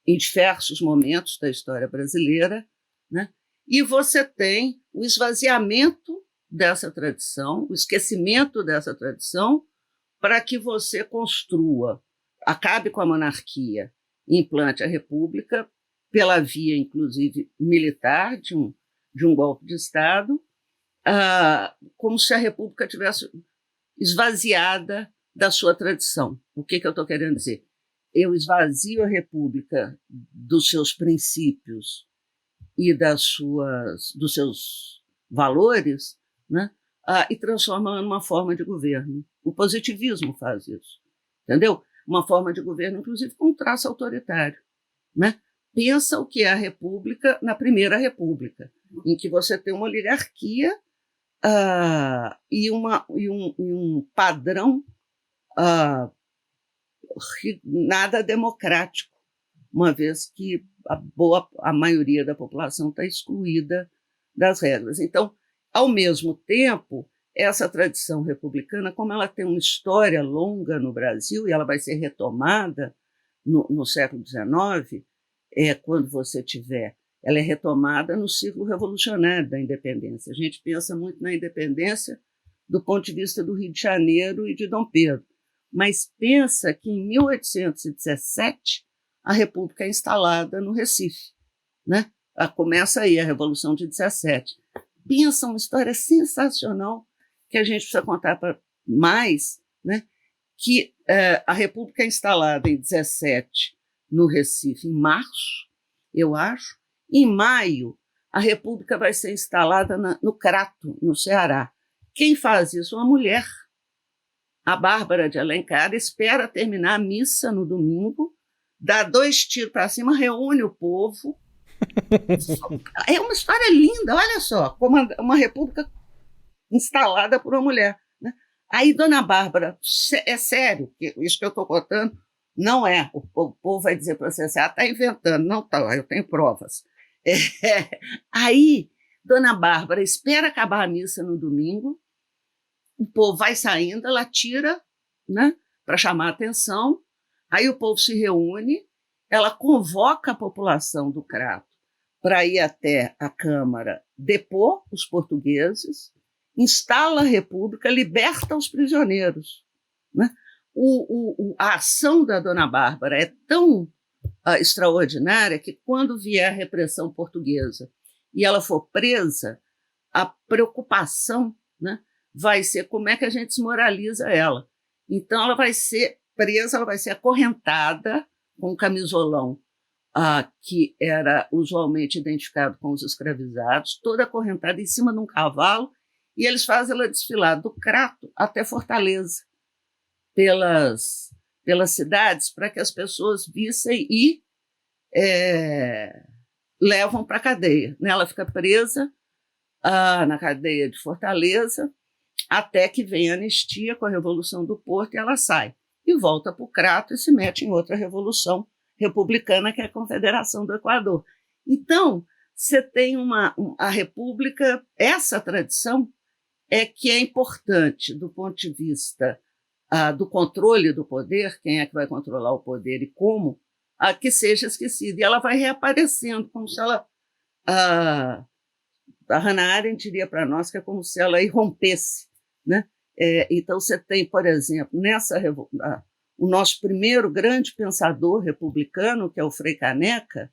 em diversos momentos da história brasileira, né? E você tem o esvaziamento dessa tradição, o esquecimento dessa tradição, para que você construa, acabe com a monarquia, implante a república pela via, inclusive, militar, de um golpe de Estado, como se a república tivesse esvaziada da sua tradição. O que eu estou querendo dizer? Eu esvazio a república dos seus princípios e dos seus valores, né? E transforma numa forma de governo. O positivismo faz isso, entendeu? Uma forma de governo, inclusive, com um traço autoritário, né? Pensa o que é a república na Primeira República, em que você tem uma oligarquia e um padrão nada democrático, uma vez que a maioria da população está excluída das regras. Então, ao mesmo tempo, essa tradição republicana, como ela tem uma história longa no Brasil, e ela vai ser retomada no século XIX, quando você tiver... Ela é retomada no ciclo revolucionário da independência. A gente pensa muito na independência do ponto de vista do Rio de Janeiro e de Dom Pedro, mas pensa que em 1817 a República é instalada no Recife, né? Começa aí a Revolução de 17. Pensa uma história sensacional que a gente precisa contar mais, né? Que a República é instalada em 17 no Recife, em março, eu acho. Em maio, a República vai ser instalada no Crato, no Ceará. Quem faz isso? Uma mulher. A Bárbara de Alencar espera terminar a missa no domingo, dá 2 tiros para cima, reúne o povo, É uma história linda, olha só, como uma república instalada por uma mulher. Né? Aí, Dona Bárbara, é sério, isso que eu estou contando não é. O povo vai dizer para você assim, está inventando. Não está, eu tenho provas. Aí, Dona Bárbara espera acabar a missa no domingo, o povo vai saindo, ela tira, né, para chamar a atenção, aí o povo se reúne, ela convoca a população do Crato para ir até a Câmara depor os portugueses, instala a República, liberta os prisioneiros. Né? A ação da Dona Bárbara é tão extraordinária que, quando vier a repressão portuguesa e ela for presa, a preocupação, né, vai ser como é que a gente desmoraliza ela. Então, ela vai ser presa, ela vai ser acorrentada com um camisolão que era usualmente identificado com os escravizados, toda acorrentada em cima de um cavalo, e eles fazem ela desfilar do Crato até Fortaleza, pelas cidades, para que as pessoas vissem e levam para a cadeia. Ela fica presa na cadeia de Fortaleza, até que vem a anistia com a Revolução do Porto e ela sai. E volta para o Crato e se mete em outra revolução republicana, que é a Confederação do Equador. Então, você tem a República, essa tradição que é importante do ponto de vista do controle do poder, quem é que vai controlar o poder e como, que seja esquecida. E ela vai reaparecendo, como se ela... a Hannah Arendt diria para nós que é como se ela irrompesse. Né? Então, você tem, por exemplo, o nosso primeiro grande pensador republicano, que é o Frei Caneca.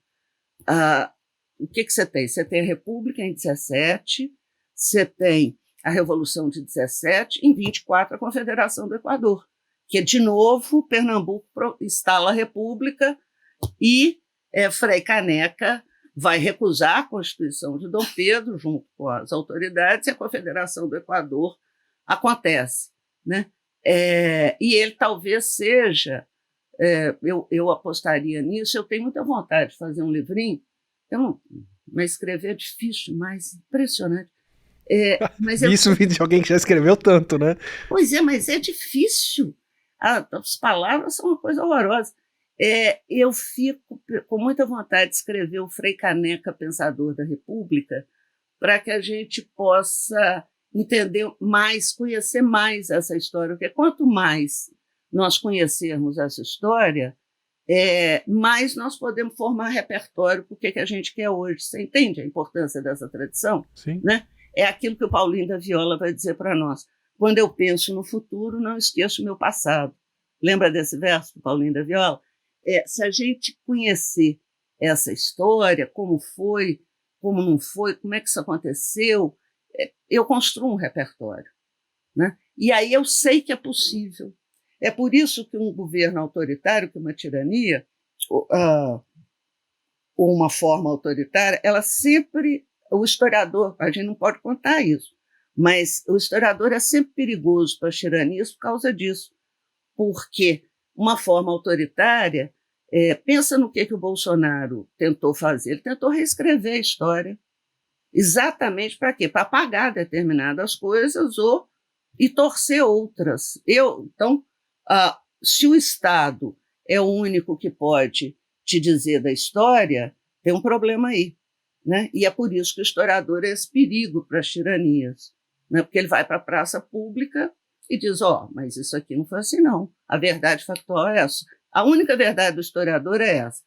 O que você tem? Você tem a República em 17, você tem a Revolução de 17, em 24 a Confederação do Equador, que, de novo, Pernambuco instala a República e Frei Caneca vai recusar a Constituição de Dom Pedro, junto com as autoridades, e a Confederação do Equador acontece. Né? E ele talvez seja, eu apostaria nisso, eu tenho muita vontade de fazer um livrinho, mas escrever é difícil, mas impressionante. Isso de alguém que já escreveu tanto, né? Pois é, mas é difícil. As palavras são uma coisa horrorosa. Eu fico com muita vontade de escrever o Frei Caneca, Pensador da República, para que a gente possa entender mais, conhecer mais essa história, porque quanto mais nós conhecermos essa história, mais nós podemos formar repertório para o que a gente quer hoje. Você entende a importância dessa tradição? Sim. Né? É aquilo que o Paulinho da Viola vai dizer para nós. Quando eu penso no futuro, não esqueço o meu passado. Lembra desse verso do Paulinho da Viola? Se a gente conhecer essa história, como foi, como não foi, como é que isso aconteceu, eu construo um repertório. Né? E aí eu sei que é possível. É por isso que um governo autoritário, que uma tirania, ou uma forma autoritária, ela sempre... O historiador, a gente não pode contar isso, mas o historiador é sempre perigoso para as tiranias por causa disso. Porque uma forma autoritária, pensa no que o Bolsonaro tentou fazer. Ele tentou reescrever a história. Exatamente para quê? Para apagar determinadas coisas e torcer outras. Então, se o Estado é o único que pode te dizer da história, tem um problema aí. Né? E é por isso que o historiador é esse perigo para as tiranias. Né? Porque ele vai para a praça pública e diz, mas isso aqui não foi assim, não. A verdade factual é essa. A única verdade do historiador é essa.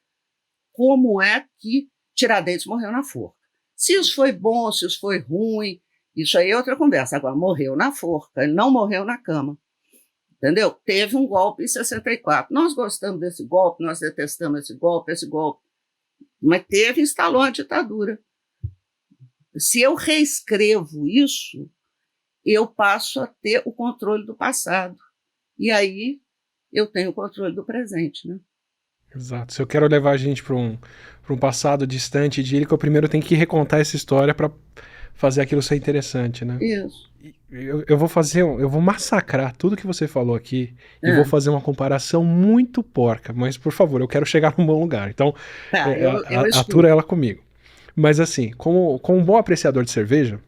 Como é que Tiradentes morreu na forca? Se isso foi bom, se isso foi ruim, isso aí é outra conversa. Agora, morreu na forca, ele não morreu na cama. Entendeu? Teve um golpe em 64. Nós gostamos desse golpe, nós detestamos esse golpe. Mas instalou a ditadura. Se eu reescrevo isso, eu passo a ter o controle do passado. E aí eu tenho o controle do presente. Né? Exato. Se eu quero levar a gente para um passado distante e idílico, eu primeiro tenho que recontar essa história para fazer aquilo ser interessante. Né? Isso. Eu vou massacrar tudo que você falou aqui e vou fazer uma comparação muito porca, mas por favor, eu quero chegar num bom lugar. Então, atura ela comigo. Mas assim, como um bom apreciador de cerveja,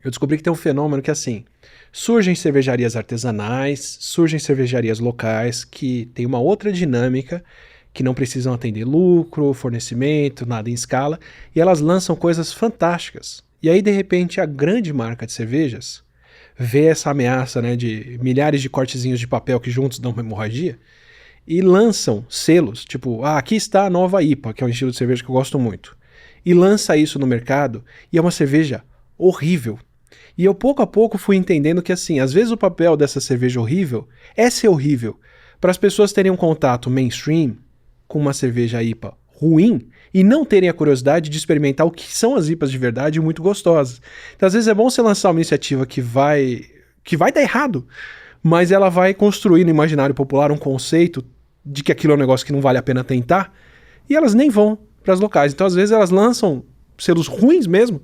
eu descobri que tem um fenômeno que assim, surgem cervejarias artesanais, surgem cervejarias locais que tem uma outra dinâmica, que não precisam atender lucro, fornecimento, nada em escala, e elas lançam coisas fantásticas. E aí, de repente, a grande marca de cervejas vê essa ameaça, né, de milhares de cortezinhos de papel que juntos dão uma hemorragia, e lançam selos, tipo, aqui está a nova IPA, que é um estilo de cerveja que eu gosto muito. E lança isso no mercado, e é uma cerveja horrível. E eu pouco a pouco fui entendendo que assim, às vezes o papel dessa cerveja horrível é ser horrível para as pessoas terem um contato mainstream com uma cerveja IPA ruim e não terem a curiosidade de experimentar o que são as IPAs de verdade e muito gostosas. Então às vezes é bom você lançar uma iniciativa que vai dar errado, mas ela vai construir no imaginário popular um conceito de que aquilo é um negócio que não vale a pena tentar, e elas nem vão para as locais. Então às vezes elas lançam selos ruins mesmo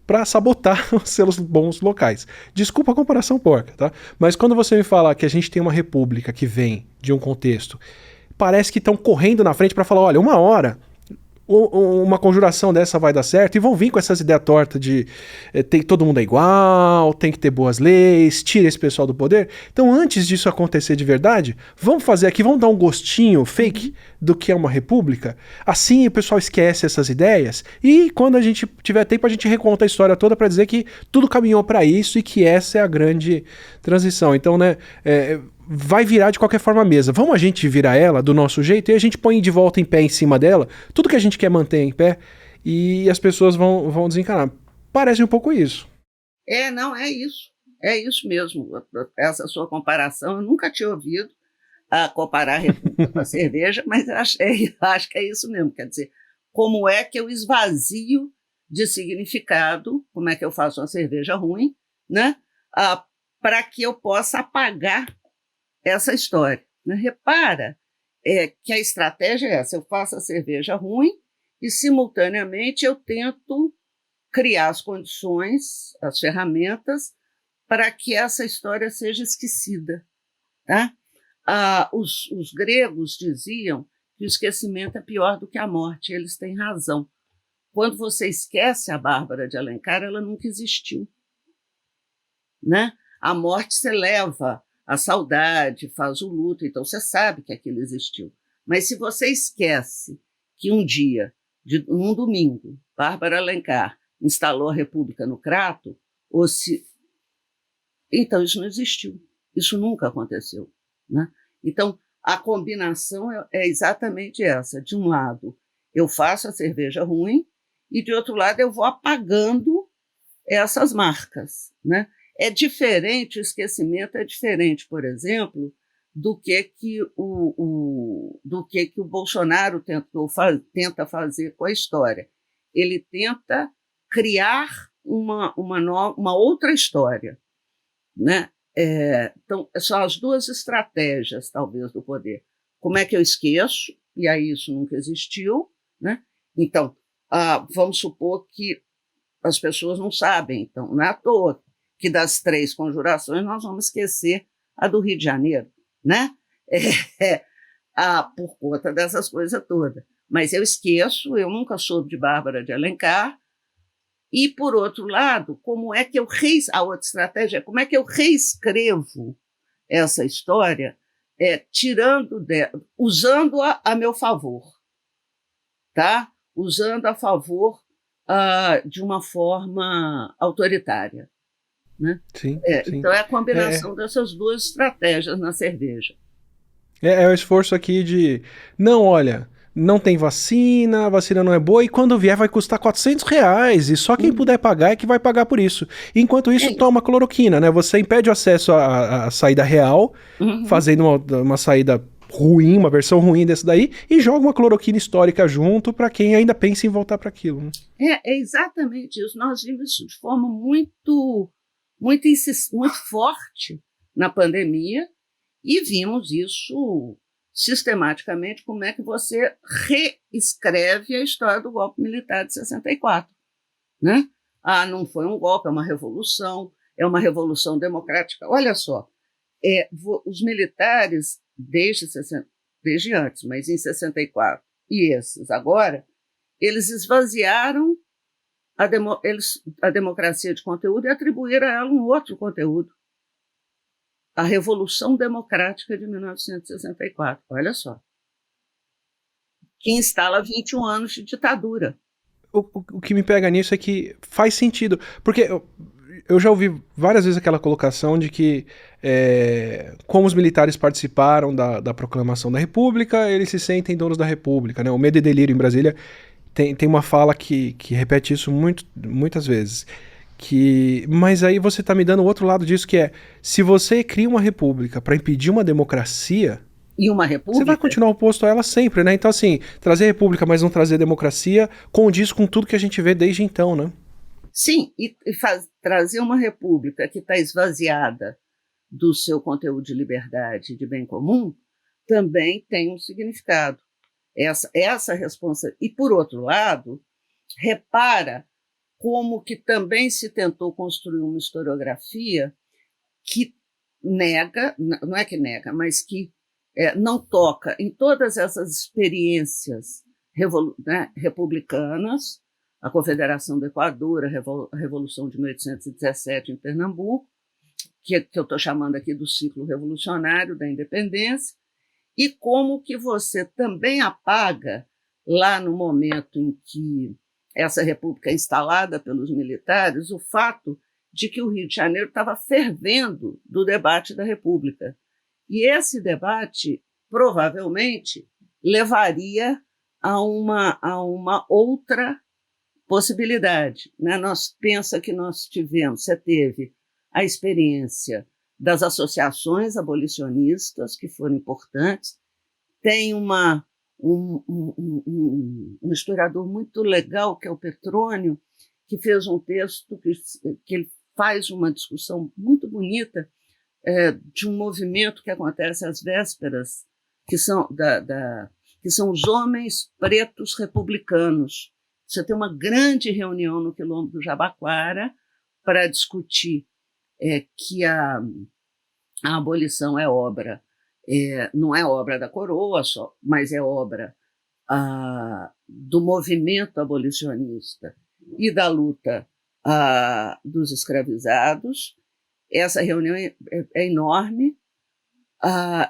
para sabotar os seus bons locais. Desculpa a comparação porca, tá? Mas quando você me fala que a gente tem uma república que vem de um contexto, parece que estão correndo na frente para falar, olha, uma hora uma conjuração dessa vai dar certo, e vão vir com essas ideias tortas de tem, todo mundo é igual, tem que ter boas leis, tira esse pessoal do poder. Então, antes disso acontecer de verdade, vamos fazer aqui, vamos dar um gostinho fake do que é uma república. Assim o pessoal esquece essas ideias, e quando a gente tiver tempo, a gente reconta a história toda para dizer que tudo caminhou para isso e que essa é a grande transição. Então, né, vai virar de qualquer forma a mesa. Vamos a gente virar ela do nosso jeito e a gente põe de volta em pé em cima dela tudo que a gente quer manter em pé e as pessoas vão desencanar. Parece um pouco isso. Não, é isso. É isso mesmo. Essa sua comparação, eu nunca tinha ouvido a comparar a república com a cerveja, mas acho que é isso mesmo. Quer dizer, como é que eu esvazio de significado, como é que eu faço uma cerveja ruim, né? Para que eu possa apagar essa história. Né? Repara que a estratégia é essa: eu faço a cerveja ruim e, simultaneamente, eu tento criar as condições, as ferramentas, para que essa história seja esquecida. Tá? Os gregos diziam que o esquecimento é pior do que a morte, eles têm razão. Quando você esquece a Bárbara de Alencar, ela nunca existiu. Né? A morte se leva a saudade, faz o luto, então você sabe que aquilo existiu. Mas se você esquece que um dia, num domingo, Bárbara Alencar instalou a República no Crato, então isso não existiu, isso nunca aconteceu. Né? Então, a combinação é exatamente essa. De um lado, eu faço a cerveja ruim, e de outro lado, eu vou apagando essas marcas. Né? É diferente, o esquecimento é diferente, por exemplo, do que o Bolsonaro tenta fazer com a história. Ele tenta criar uma outra história. Né? Então, são as duas estratégias, talvez, do poder. Como é que eu esqueço? E aí isso nunca existiu. Né? Então, vamos supor que as pessoas não sabem, então, não é à toa que das 3 conjurações nós vamos esquecer a do Rio de Janeiro, né? Por conta dessas coisas todas. Mas eu esqueço, eu nunca soube de Bárbara de Alencar. E, por outro lado, como é que a outra estratégia é como é que eu reescrevo essa história, usando-a a meu favor, tá? Usando a favor de uma forma autoritária. Né? Sim, sim. Então, é a combinação dessas duas estratégias na cerveja. É o esforço aqui de, não, olha, não tem vacina, a vacina não é boa, e quando vier vai custar R$400, e só quem puder pagar é que vai pagar por isso. Enquanto isso, toma cloroquina, né? Você impede o acesso à saída real, fazendo uma saída ruim, uma versão ruim dessa daí, e joga uma cloroquina histórica junto para quem ainda pensa em voltar para aquilo. Né? É exatamente isso. Nós vimos isso de forma muito forte na pandemia, e vimos isso sistematicamente, como é que você reescreve a história do golpe militar de 64. Né? Não foi um golpe, é uma revolução democrática. Olha só, os militares, desde antes, mas em 64, e esses agora, eles esvaziaram a democracia de conteúdo e atribuíram a ela um outro conteúdo, a Revolução Democrática de 1964, olha só, que instala 21 anos de ditadura. O que me pega nisso é que faz sentido, porque eu já ouvi várias vezes aquela colocação de que como os militares participaram da proclamação da República, eles se sentem donos da República, né? O Medo e Delírio em Brasília tem uma fala que repete isso muitas vezes. Mas aí você tá me dando o outro lado disso, que é, se você cria uma república para impedir uma democracia, e uma república, você vai continuar oposto a ela sempre, né? Então, assim, trazer república, mas não trazer democracia, condiz com tudo que a gente vê desde então, né? Sim, e trazer uma república que está esvaziada do seu conteúdo de liberdade e de bem comum também tem um significado. Essa responsabilidade. E, por outro lado, repara como que também se tentou construir uma historiografia que nega, não é que nega, mas que não toca em todas essas experiências republicanas, a Confederação do Equador, a Revolução de 1817 em Pernambuco, que eu estou chamando aqui do ciclo revolucionário da independência, e como que você também apaga, lá no momento em que essa república é instalada pelos militares, o fato de que o Rio de Janeiro estava fervendo do debate da República. E esse debate, provavelmente, levaria a uma outra possibilidade, né? Pensa que você teve a experiência das associações abolicionistas, que foram importantes, tem um historiador muito legal, que é o Petrônio, que fez um texto que ele faz uma discussão muito bonita de um movimento que acontece às vésperas, que são os homens pretos republicanos. Você tem uma grande reunião no Quilombo do Jabaquara para discutir que a abolição é obra, não é obra da coroa só, mas é obra do movimento abolicionista e da luta dos escravizados. Essa reunião é enorme,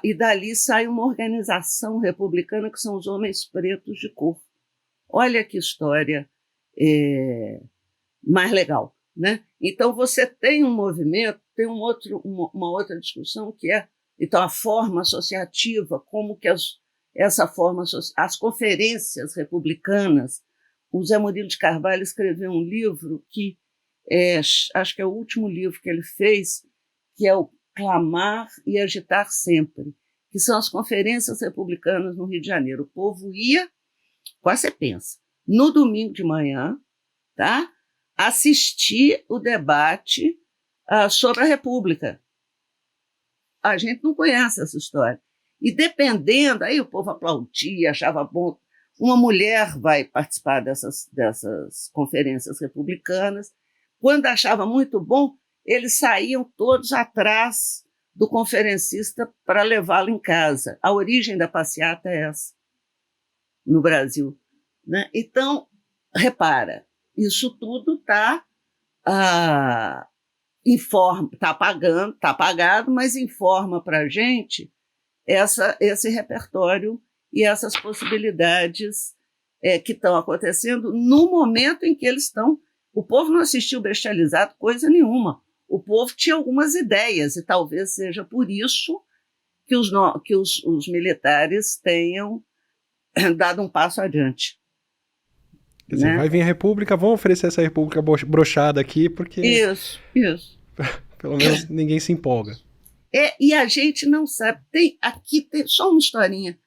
e dali sai uma organização republicana que são os homens pretos de cor. Olha que história mais legal, né? Então você tem um movimento, tem uma outra discussão que é então a forma associativa, como que as conferências republicanas. O Zé Murilo de Carvalho escreveu um livro que acho que é o último livro que ele fez, que é o Clamar e Agitar Sempre, que são as conferências republicanas no Rio de Janeiro. O povo ia, quase você pensa, no domingo de manhã, tá? Assistir o debate sobre a República. A gente não conhece essa história. E dependendo, aí o povo aplaudia, achava bom. Uma mulher vai participar dessas conferências republicanas. Quando achava muito bom, eles saíam todos atrás do conferencista para levá-lo em casa. A origem da passeata é essa, no Brasil, né? Então, repara, isso tudo está apagado, mas informa para a gente esse repertório e essas possibilidades que estão acontecendo no momento em que eles estão. O povo não assistiu bestializado coisa nenhuma. O povo tinha algumas ideias, e talvez seja por isso que os militares tenham dado um passo adiante. Quer dizer, vai vir a República, vão oferecer essa República broxada aqui, porque... Isso. Pelo menos ninguém se empolga. E a gente não sabe. Aqui tem só uma historinha.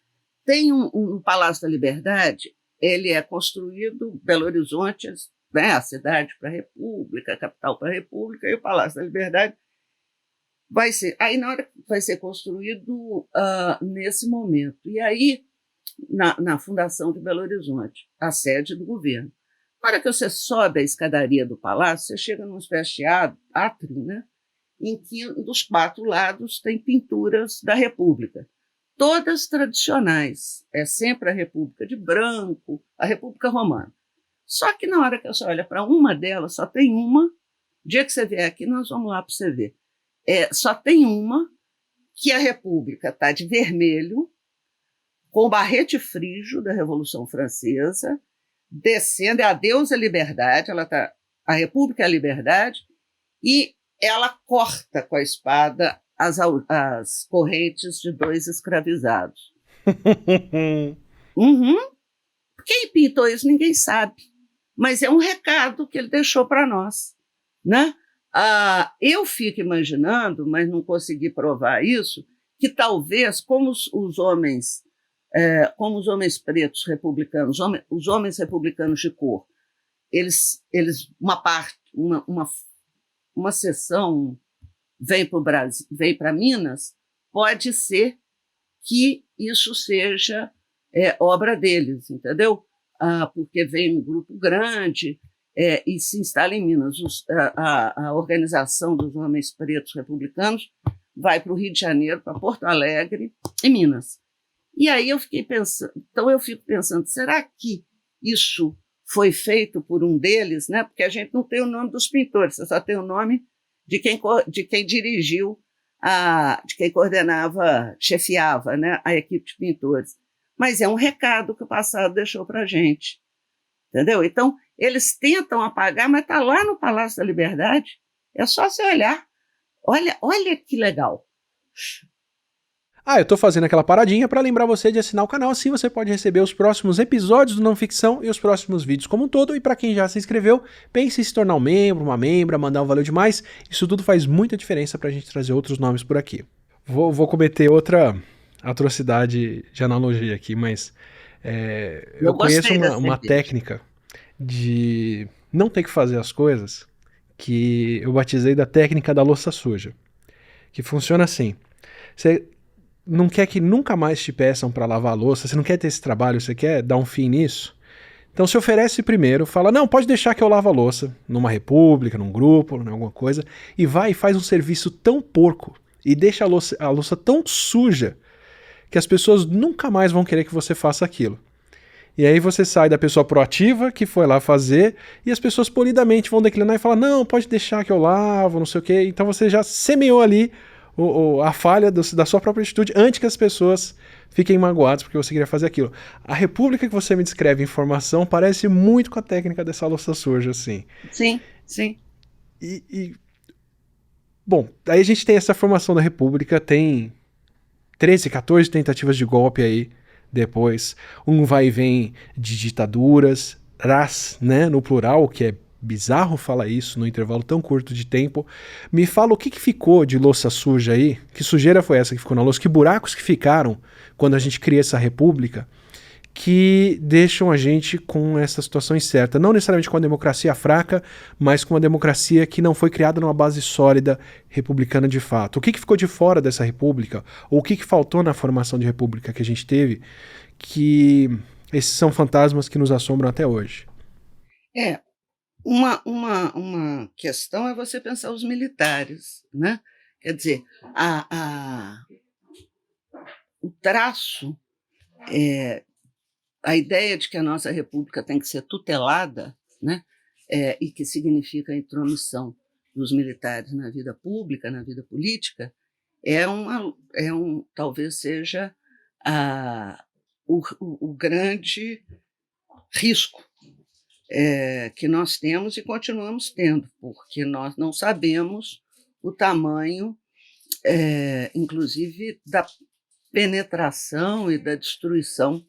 Tem um Palácio da Liberdade, ele é construído, Belo Horizonte, né, a cidade para a República, a capital para a República, e o Palácio da Liberdade vai ser. Aí, na hora vai ser construído nesse momento. E aí, na Fundação de Belo Horizonte, a sede do governo. Na hora que você sobe a escadaria do palácio, você chega numa espécie de átrio, né, em que dos 4 lados tem pinturas da República, todas tradicionais. É sempre a República de branco, a República Romana. Só que na hora que você olha para uma delas, só tem uma. O dia que você vier aqui, nós vamos lá para você ver. Só tem uma que a República está de vermelho, com o barrete frígio da Revolução Francesa, descendo, é a deusa liberdade, a República é a liberdade, e ela corta com a espada as correntes de 2 escravizados. Uhum. Quem pintou isso ninguém sabe, mas é um recado que ele deixou para nós, né? Eu fico imaginando, mas não consegui provar isso, que talvez, como os homens pretos republicanos, os homens republicanos de cor, uma seção vem para o Brasil, vem para Minas, pode ser que isso seja obra deles, entendeu? Porque vem um grupo grande e se instala em Minas. A organização dos homens pretos republicanos vai para o Rio de Janeiro, para Porto Alegre e Minas. E aí eu fico pensando, será que isso foi feito por um deles, né? Porque a gente não tem o nome dos pintores, você só tem o nome de quem dirigiu, de quem coordenava, chefiava, né, a equipe de pintores. Mas é um recado que o passado deixou para a gente, entendeu? Então, eles tentam apagar, mas está lá no Palácio da Liberdade. É só você olhar. Olha que legal. Eu tô fazendo aquela paradinha para lembrar você de assinar o canal, assim você pode receber os próximos episódios do Não Ficção e os próximos vídeos como um todo. E para quem já se inscreveu, pense em se tornar um membro, uma membra, mandar um valeu demais. Isso tudo faz muita diferença pra gente trazer outros nomes por aqui. Vou cometer outra atrocidade de analogia aqui, mas eu conheço uma técnica de não ter que fazer as coisas que eu batizei da técnica da louça suja, que funciona assim. Você não quer que nunca mais te peçam para lavar a louça, você não quer ter esse trabalho, você quer dar um fim nisso? Então se oferece primeiro, fala, não, pode deixar que eu lavo a louça, numa república, num grupo, em alguma coisa, e vai e faz um serviço tão porco, e deixa a louça tão suja, que as pessoas nunca mais vão querer que você faça aquilo. E aí você sai da pessoa proativa, que foi lá fazer, e as pessoas polidamente vão declinar e falar, não, pode deixar que eu lavo, não sei o quê. Então você já semeou ali a falha da sua própria atitude antes que as pessoas fiquem magoadas porque você queria fazer aquilo. A república que você me descreve em formação parece muito com a técnica dessa louça suja, assim. Sim, sim. Bom, aí a gente tem essa formação da república, tem 13, 14 tentativas de golpe aí depois, um vai e vem de ditaduras, né, no plural, que é bizarro falar isso no intervalo tão curto de tempo. Me fala o que ficou de louça suja aí, que sujeira foi essa que ficou na louça, que buracos que ficaram quando a gente cria essa república, que deixam a gente com essa situação incerta. Não necessariamente com a democracia fraca, mas com uma democracia que não foi criada numa base sólida republicana de fato. O que ficou de fora dessa república? Ou o que faltou na formação de república que a gente teve? Que esses são fantasmas que nos assombram até hoje. Uma questão é você pensar os militares, né? Quer dizer, o traço, a ideia de que a nossa república tem que ser tutelada, né? E que significa a intromissão dos militares na vida pública, na vida política, talvez seja o grande risco que nós temos e continuamos tendo, porque nós não sabemos o tamanho, inclusive, da penetração e da destruição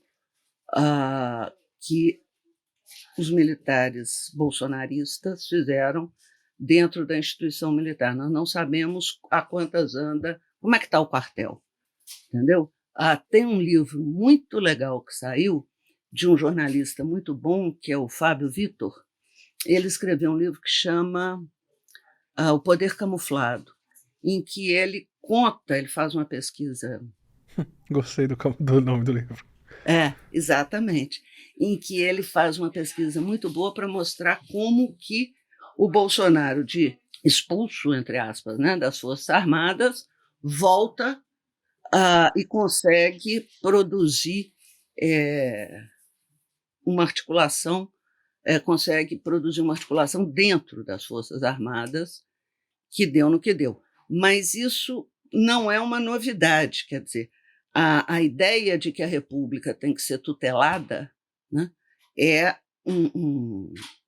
que os militares bolsonaristas fizeram dentro da instituição militar. Nós não sabemos a quantas anda, como é que está o quartel, entendeu? Tem um livro muito legal que saiu, de um jornalista muito bom, que é o Fábio Vitor. Ele escreveu um livro que chama O Poder Camuflado, em que ele faz uma pesquisa... Gostei do nome do livro. Exatamente. Em que ele faz uma pesquisa muito boa para mostrar como que o Bolsonaro, de expulso, entre aspas, né, das Forças Armadas, volta e consegue produzir uma articulação consegue produzir uma articulação dentro das Forças Armadas que deu no que deu. Mas isso não é uma novidade, quer dizer, a ideia de que a República tem que ser tutelada, né,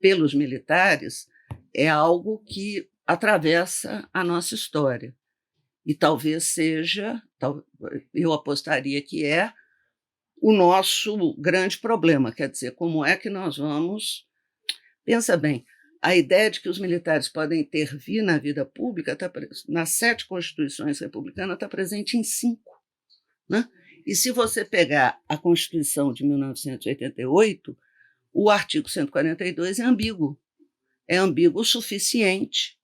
pelos militares, é algo que atravessa a nossa história. E talvez seja, eu apostaria que é, o nosso grande problema. Quer dizer, como é que nós vamos... Pensa bem, a ideia de que os militares podem intervir na vida pública nas 7 constituições republicanas está presente em 5. Né? E se você pegar a Constituição de 1988, o artigo 142 é ambíguo. É ambíguo o suficiente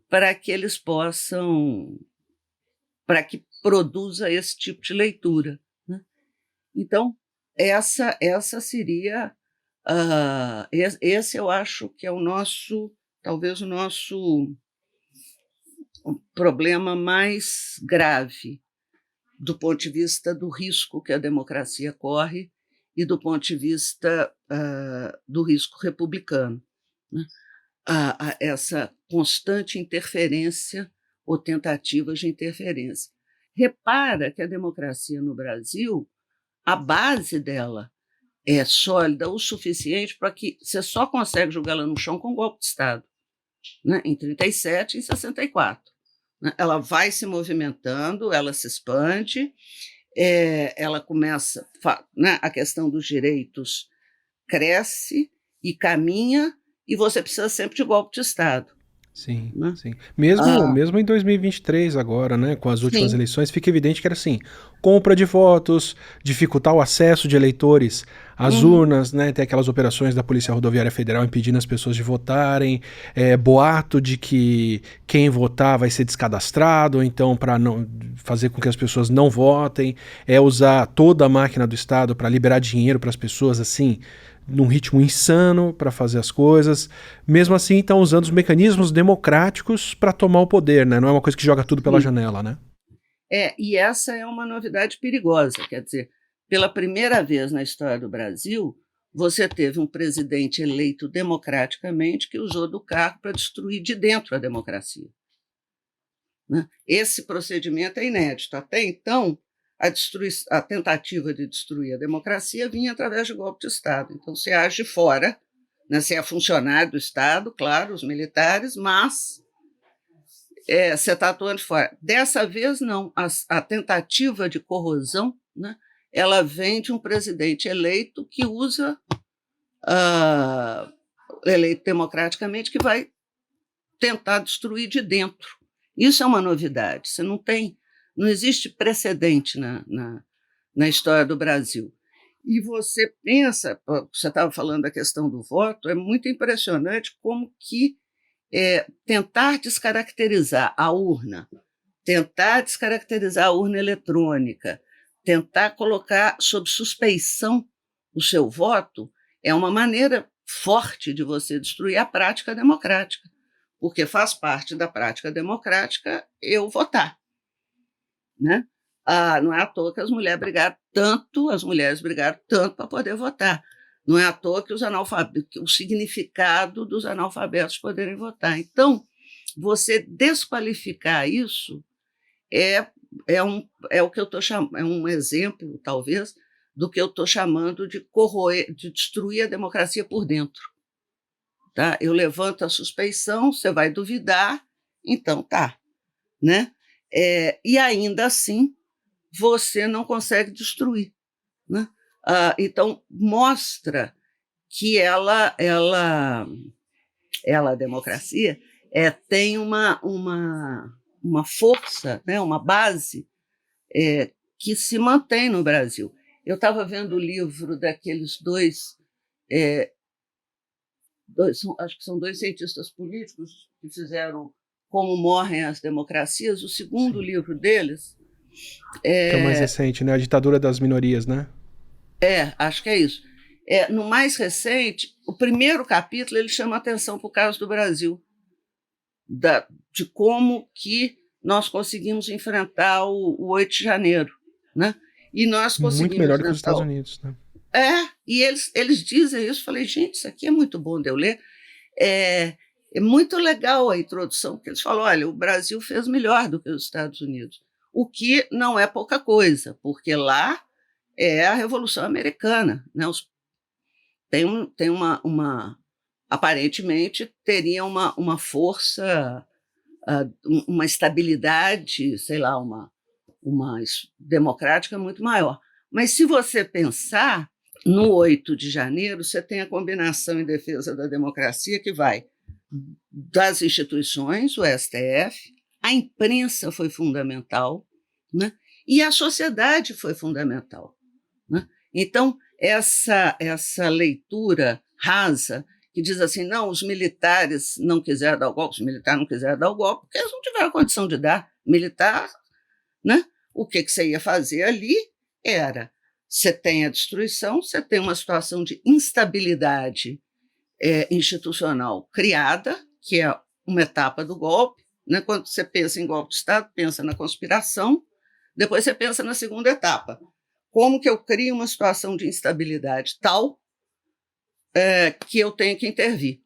para que eles possam... para que produza esse tipo de leitura. Né? Então, essa seria... esse eu acho que é talvez o nosso problema mais grave do ponto de vista do risco que a democracia corre e do ponto de vista do risco republicano. Né? Essa constante interferência ou tentativas de interferência. Repara que a democracia no Brasil, a base dela é sólida o suficiente para que você só consegue jogá-la no chão com golpe de Estado, né? Em 1937 e em 1964. Né? Ela vai se movimentando, ela se expande, ela começa... Né? A questão dos direitos cresce e caminha, e você precisa sempre de golpe de Estado. Sim, né? sim. Mesmo em 2023 agora, né, com as últimas Sim. eleições, fica evidente que era assim, compra de votos, dificultar o acesso de eleitores às urnas, né, tem aquelas operações da Polícia Rodoviária Federal impedindo as pessoas de votarem, boato de que quem votar vai ser descadastrado, então para não fazer com que as pessoas não votem, usar toda a máquina do Estado para liberar dinheiro para as pessoas, assim, num ritmo insano para fazer as coisas. Mesmo assim, estão usando os mecanismos democráticos para tomar o poder, né? Não é uma coisa que joga tudo pela janela, né? E essa é uma novidade perigosa. Quer dizer, pela primeira vez na história do Brasil, você teve um presidente eleito democraticamente que usou do cargo para destruir de dentro a democracia. Né? Esse procedimento é inédito. Até então, a tentativa de destruir a democracia vinha através de golpe de Estado. Então, você age de fora, né? Você é funcionário do Estado, claro, os militares, mas você está atuando de fora. Dessa vez, não. A tentativa de corrosão, né, ela vem de um presidente eleito que usa, eleito democraticamente, que vai tentar destruir de dentro. Isso é uma novidade. Você não existe precedente na história do Brasil. E você pensa, você estava falando da questão do voto, é muito impressionante como que tentar descaracterizar a urna, tentar descaracterizar a urna eletrônica, tentar colocar sob suspeição o seu voto, é uma maneira forte de você destruir a prática democrática, porque faz parte da prática democrática eu votar. Né? Não é à toa que as mulheres brigaram tanto para poder votar. Não é à toa que o significado dos analfabetos poderem votar. Então, você desqualificar isso o que eu estou chamando, é um exemplo, talvez, do que eu estou chamando de de destruir a democracia por dentro. Tá? Eu levanto a suspeição, você vai duvidar, então tá. Né? E ainda assim, você não consegue destruir. Né? Então, mostra que a democracia tem uma força, né? Uma base que se mantém no Brasil. Eu estava vendo o livro daqueles acho que são 2 cientistas políticos que fizeram Como Morrem as Democracias. O segundo livro deles... Que é o mais recente, né? A ditadura das minorias, né? Acho que é isso. No mais recente, o primeiro capítulo ele chama atenção para o caso do Brasil, de como que nós conseguimos enfrentar o 8 de janeiro. Né? E nós conseguimos muito melhor do que os Estados Unidos. Né? E eles dizem isso. Falei, gente, isso aqui é muito bom de eu ler. É muito legal a introdução, porque eles falam, olha, o Brasil fez melhor do que os Estados Unidos, o que não é pouca coisa, porque lá é a Revolução Americana, né? Tem aparentemente teria uma força, uma estabilidade, sei lá, uma democrática muito maior. Mas se você pensar, no 8 de janeiro, você tem a combinação em defesa da democracia que vai das instituições, o STF, a imprensa foi fundamental, né? E a sociedade foi fundamental, né? Então, essa leitura rasa, que diz assim, não, os militares não quiseram dar o golpe, porque eles não tiveram condição de dar. Militar, né? O que você ia fazer ali era, você tem a destruição, você tem uma situação de instabilidade institucional criada, que é uma etapa do golpe, né? Quando você pensa em golpe de Estado, pensa na conspiração, depois você pensa na segunda etapa. Como que eu crio uma situação de instabilidade tal que eu tenho que intervir?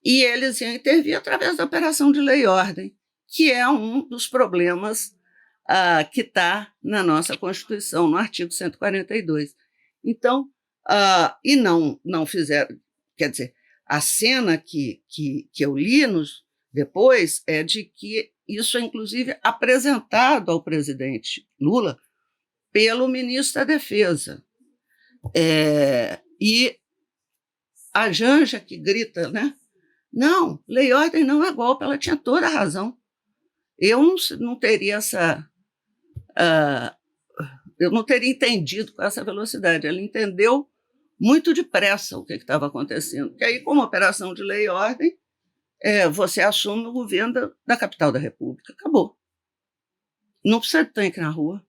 E eles iam intervir através da operação de lei e ordem, que é um dos problemas que está na nossa Constituição, no artigo 142. Então, e não fizeram, quer dizer, a cena que eu li depois é de que isso é, inclusive, apresentado ao presidente Lula pelo ministro da Defesa. E a Janja que grita, né? Não, lei e ordem não é golpe, ela tinha toda a razão. Eu não teria eu não teria entendido com essa velocidade. Ela entendeu muito depressa o que estava acontecendo. Porque aí, como operação de lei e ordem, você assume o governo da capital da República. Acabou. Não precisa de tanque na rua.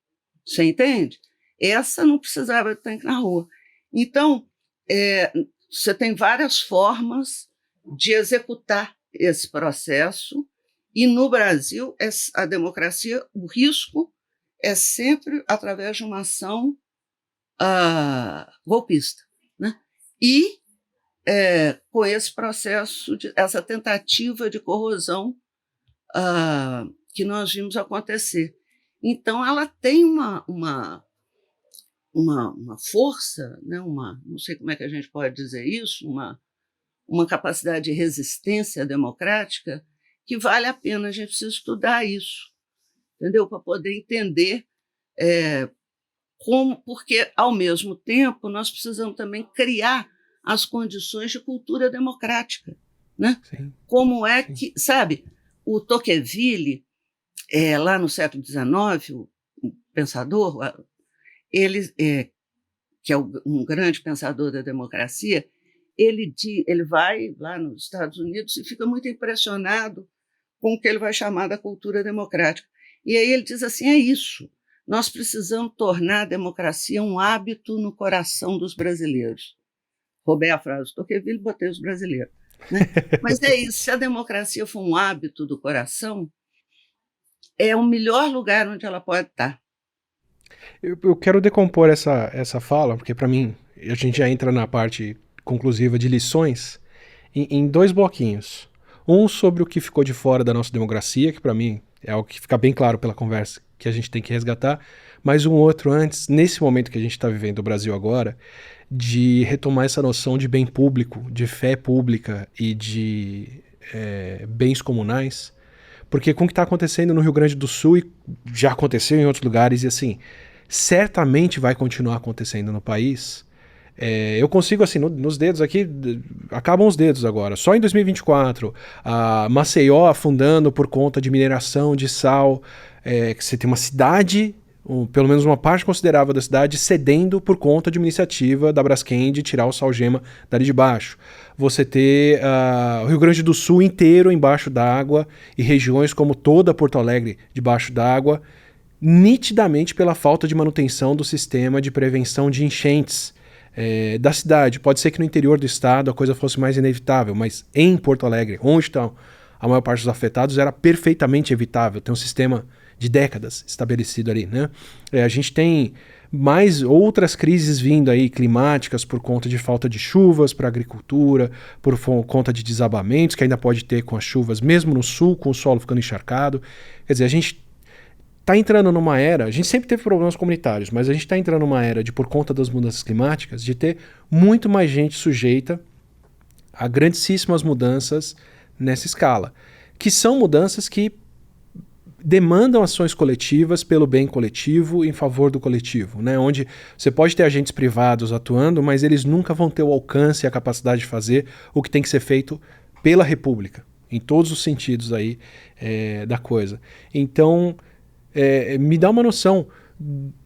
Você entende? Essa não precisava de tanque na rua. Então, você tem várias formas de executar esse processo, e no Brasil, a democracia, o risco é sempre através de uma ação golpista, né? E com esse processo, essa tentativa de corrosão que nós vimos acontecer. Então, ela tem uma força, né? Não sei como é que a gente pode dizer isso, uma capacidade de resistência democrática que vale a pena, a gente precisa estudar isso, entendeu? Para poder entender porque, ao mesmo tempo, nós precisamos também criar as condições de cultura democrática, né? Sim. Como é que, sabe, o Tocqueville, lá no século XIX, o pensador, ele, que é um grande pensador da democracia, ele vai lá nos Estados Unidos e fica muito impressionado com o que ele vai chamar da cultura democrática. E aí ele diz assim, é isso, nós precisamos tornar a democracia um hábito no coração dos brasileiros. Roubei a frase do Tocqueville e botei os brasileiros, né? Mas é isso, se a democracia for um hábito do coração, é o melhor lugar onde ela pode estar. Eu quero decompor essa fala, porque para mim, a gente já entra na parte conclusiva de lições, em dois bloquinhos. Um sobre o que ficou de fora da nossa democracia, que para mim é algo que fica bem claro pela conversa que a gente tem que resgatar, mas um outro antes, nesse momento que a gente está vivendo no Brasil agora, de retomar essa noção de bem público, de fé pública e de bens comunais, porque com o que está acontecendo no Rio Grande do Sul, e já aconteceu em outros lugares, e assim, certamente vai continuar acontecendo no país. Eu consigo, assim, nos dedos aqui, acabam os dedos agora. Só em 2024, a Maceió afundando por conta de mineração de sal, que você tem uma cidade, pelo menos uma parte considerável da cidade, cedendo por conta de uma iniciativa da Braskem de tirar o sal-gema dali de baixo. Você ter o Rio Grande do Sul inteiro embaixo d'água e regiões como toda Porto Alegre debaixo d'água, nitidamente pela falta de manutenção do sistema de prevenção de enchentes da cidade. Pode ser que no interior do estado a coisa fosse mais inevitável, mas em Porto Alegre, onde estão a maior parte dos afetados, era perfeitamente evitável ter um sistema de décadas estabelecido ali, né? A gente tem mais outras crises vindo aí, climáticas, por conta de falta de chuvas para a agricultura, por conta de desabamentos, que ainda pode ter com as chuvas, mesmo no sul, com o solo ficando encharcado. Quer dizer, a gente está entrando numa era, a gente sempre teve problemas comunitários, mas a gente está entrando numa era de, por conta das mudanças climáticas, de ter muito mais gente sujeita a grandíssimas mudanças nessa escala, que são mudanças que demandam ações coletivas pelo bem coletivo, em favor do coletivo, né? Onde você pode ter agentes privados atuando, mas eles nunca vão ter o alcance e a capacidade de fazer o que tem que ser feito pela República, em todos os sentidos aí da coisa. Então, me dá uma noção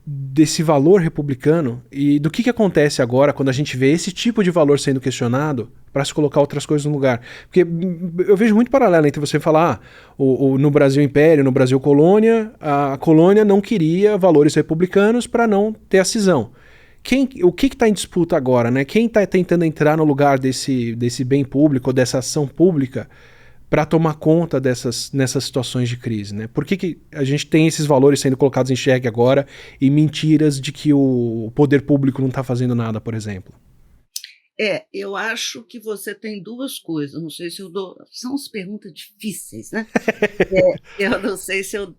desse valor republicano e do que acontece agora quando a gente vê esse tipo de valor sendo questionado para se colocar outras coisas no lugar. Porque eu vejo muito paralelo entre você falar no Brasil Império, no Brasil Colônia, a colônia não queria valores republicanos para não ter a cisão. O que está em disputa agora, né? Quem está tentando entrar no lugar desse bem público, dessa ação pública, para tomar conta nessas situações de crise, né? Por que a gente tem esses valores sendo colocados em xeque agora e mentiras de que o poder público não está fazendo nada, por exemplo? Eu acho que você tem duas coisas, não sei se eu dou... São as perguntas difíceis, né? Eu não sei se eu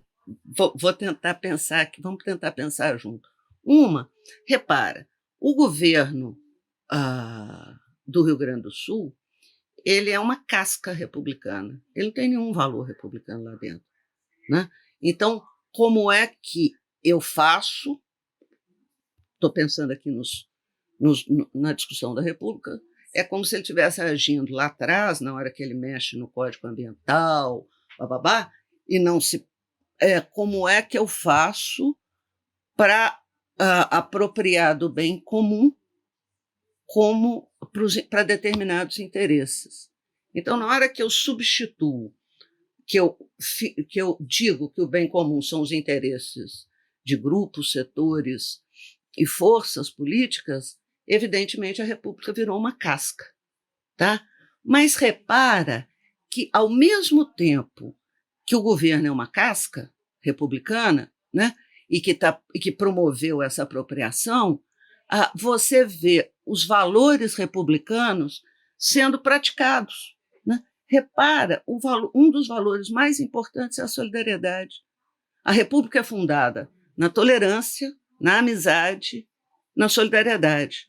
vou tentar pensar aqui, vamos tentar pensar junto. Uma, repara, o governo do Rio Grande do Sul, ele é uma casca republicana, ele não tem nenhum valor republicano lá dentro, né? Então, como é que eu faço? Estou pensando aqui na discussão da República, é como se ele estivesse agindo lá atrás, na hora que ele mexe no Código Ambiental, bababá, e não se... como é que eu faço para apropriar do bem comum para determinados interesses. Então, na hora que eu substituo, que eu digo que o bem comum são os interesses de grupos, setores e forças políticas, evidentemente a República virou uma casca, tá? Mas repara que, ao mesmo tempo que o governo é uma casca republicana, né, e que promoveu essa apropriação, você vê os valores republicanos sendo praticados, né? Repara, um dos valores mais importantes é a solidariedade. A República é fundada na tolerância, na amizade, na solidariedade.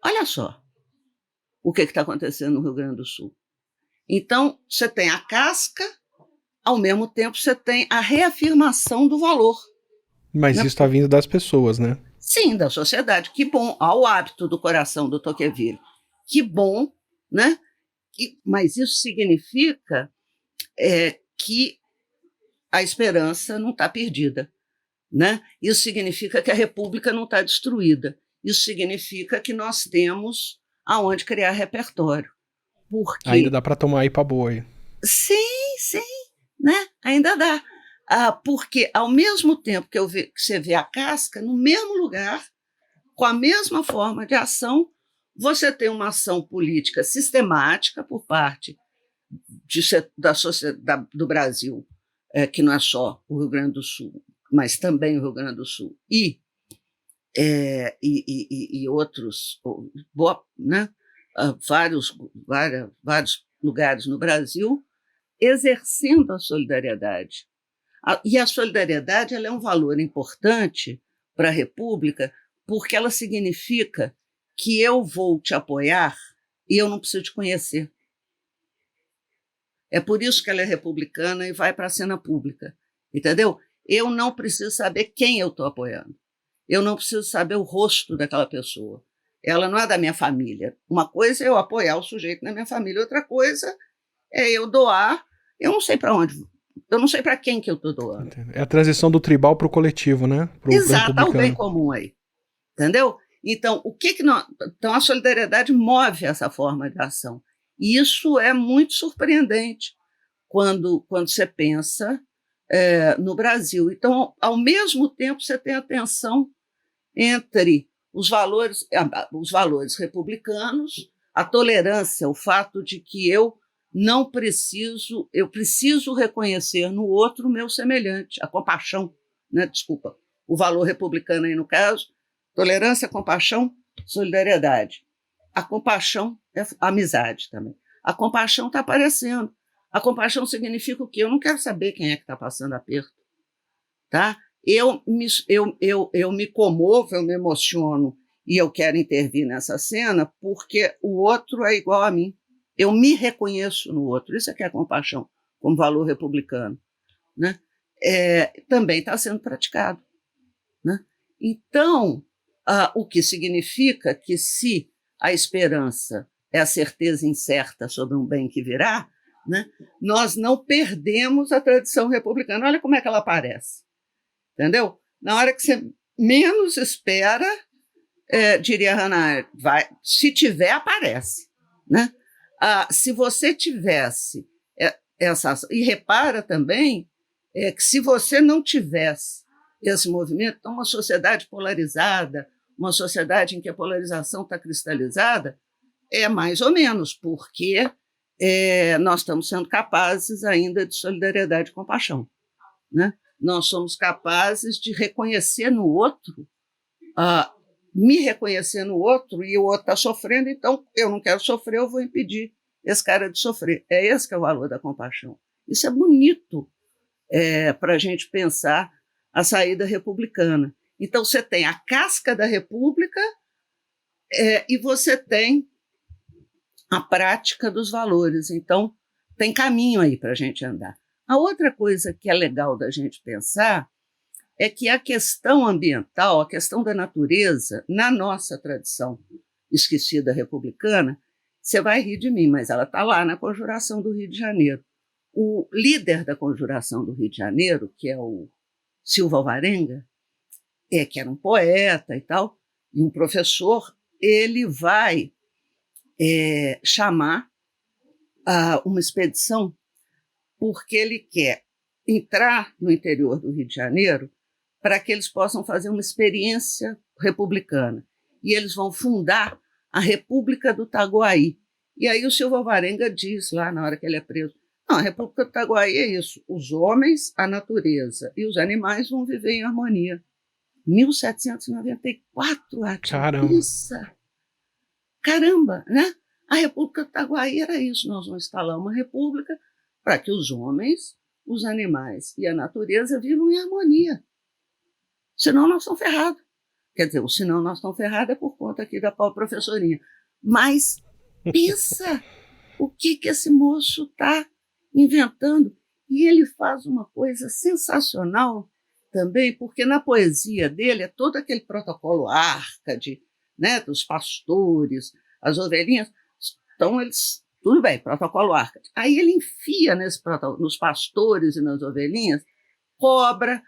Olha só o que está acontecendo no Rio Grande do Sul. Então, você tem a casca, ao mesmo tempo você tem a reafirmação do valor. Mas isso está vindo das pessoas, né? Sim, da sociedade. Que bom, ao hábito do coração do Tocqueville. Que bom, né? Mas isso significa que a esperança não está perdida, né? Isso significa que a República não está destruída. Isso significa que nós temos aonde criar repertório. Porque... Ainda dá para tomar aí para boi. Sim, né? Ainda dá. Porque, ao mesmo tempo que você vê a casca, no mesmo lugar, com a mesma forma de ação, você tem uma ação política sistemática por parte da sociedade do Brasil, que não é só o Rio Grande do Sul, mas também o Rio Grande do Sul, e outros, né? Vários lugares no Brasil, exercendo a solidariedade. E a solidariedade ela é um valor importante para a República, porque ela significa que eu vou te apoiar e eu não preciso te conhecer. É por isso que ela é republicana e vai para a cena pública, entendeu? Eu não preciso saber quem eu estou apoiando. Eu não preciso saber o rosto daquela pessoa. Ela não é da minha família. Uma coisa é eu apoiar o sujeito na minha família, outra coisa é eu doar, eu não sei para onde. Eu não sei para quem que eu estou doando. É a transição do tribal para o coletivo, né? Exato, ao bem comum aí. Entendeu? Então, então, a solidariedade move essa forma de ação. E isso é muito surpreendente quando você pensa no Brasil. Então, ao mesmo tempo, você tem a tensão entre os valores republicanos, a tolerância, o fato de que eu eu preciso reconhecer no outro o meu semelhante, a compaixão, né? Desculpa, o valor republicano aí no caso, tolerância, compaixão, solidariedade. A compaixão é amizade também. A compaixão está aparecendo. A compaixão significa o quê? Eu não quero saber quem é que está passando aperto. Tá? Eu me comovo, eu me emociono e eu quero intervir nessa cena porque o outro é igual a mim. Eu me reconheço no outro. Isso é que é compaixão, como valor republicano. Né? Também está sendo praticado. Né? Então, o que significa que se a esperança é a certeza incerta sobre um bem que virá, né, nós não perdemos a tradição republicana. Olha como é que ela aparece. Entendeu? Na hora que você menos espera, diria Hannah Arendt, se tiver, aparece. Né? Se você tivesse essa ação, e repara também que se você não tivesse esse movimento, então uma sociedade polarizada, uma sociedade em que a polarização está cristalizada, é mais ou menos, porque nós estamos sendo capazes ainda de solidariedade e compaixão. Né? Nós somos capazes de reconhecer no outro, me reconhecer no outro, e o outro está sofrendo, então eu não quero sofrer, eu vou impedir esse cara de sofrer. É esse que é o valor da compaixão. Isso é bonito para a gente pensar a saída republicana. Então, você tem a casca da república e você tem a prática dos valores. Então, tem caminho aí para a gente andar. A outra coisa que é legal da gente pensar é que a questão ambiental, a questão da natureza, na nossa tradição esquecida republicana, você vai rir de mim, mas ela está lá na Conjuração do Rio de Janeiro. O líder da Conjuração do Rio de Janeiro, que é o Silva Alvarenga, que era um poeta e tal, e um professor, ele vai chamar uma expedição porque ele quer entrar no interior do Rio de Janeiro para que eles possam fazer uma experiência republicana. E eles vão fundar a República do Itaguaí. E aí o Silva Alvarenga diz lá, na hora que ele é preso, não, a República do Itaguaí é isso, os homens, a natureza e os animais vão viver em harmonia. 1794, ativista. Caramba, né? A República do Itaguaí era isso, nós vamos instalar uma república para que os homens, os animais e a natureza vivam em harmonia. Senão nós estamos ferrados. Quer dizer, o senão nós estamos ferrados é por conta aqui da professorinha. Mas pensa o que esse moço está inventando. E ele faz uma coisa sensacional também, porque na poesia dele é todo aquele protocolo Arcade, né, dos pastores, as ovelhinhas. Então, eles, tudo bem, protocolo Arcade. Aí ele enfia nos pastores e nas ovelhinhas cobra,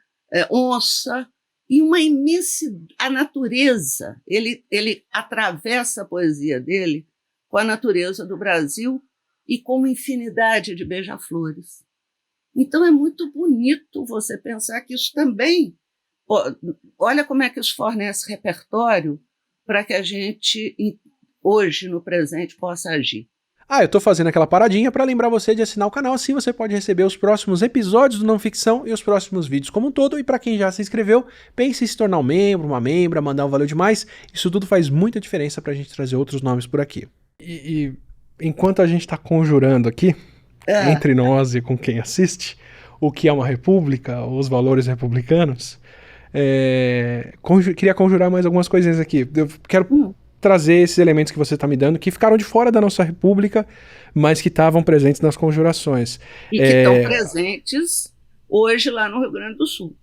onça, e uma imensidade, a natureza. Ele atravessa a poesia dele com a natureza do Brasil e com uma infinidade de beija-flores. Então é muito bonito você pensar que isso também, olha como é que isso fornece repertório para que a gente, hoje, no presente, possa agir. Eu tô fazendo aquela paradinha para lembrar você de assinar o canal, assim você pode receber os próximos episódios do Não Ficção e os próximos vídeos como um todo. E para quem já se inscreveu, pense em se tornar um membro, uma membra, mandar um valeu demais. Isso tudo faz muita diferença pra gente trazer outros nomes por aqui. E enquanto a gente tá conjurando aqui, entre nós e com quem assiste, o que é uma república, os valores republicanos, queria conjurar mais algumas coisinhas aqui. Eu quero trazer esses elementos que você está me dando, que ficaram de fora da nossa república, mas que estavam presentes nas conjurações. E que estão presentes hoje lá no Rio Grande do Sul.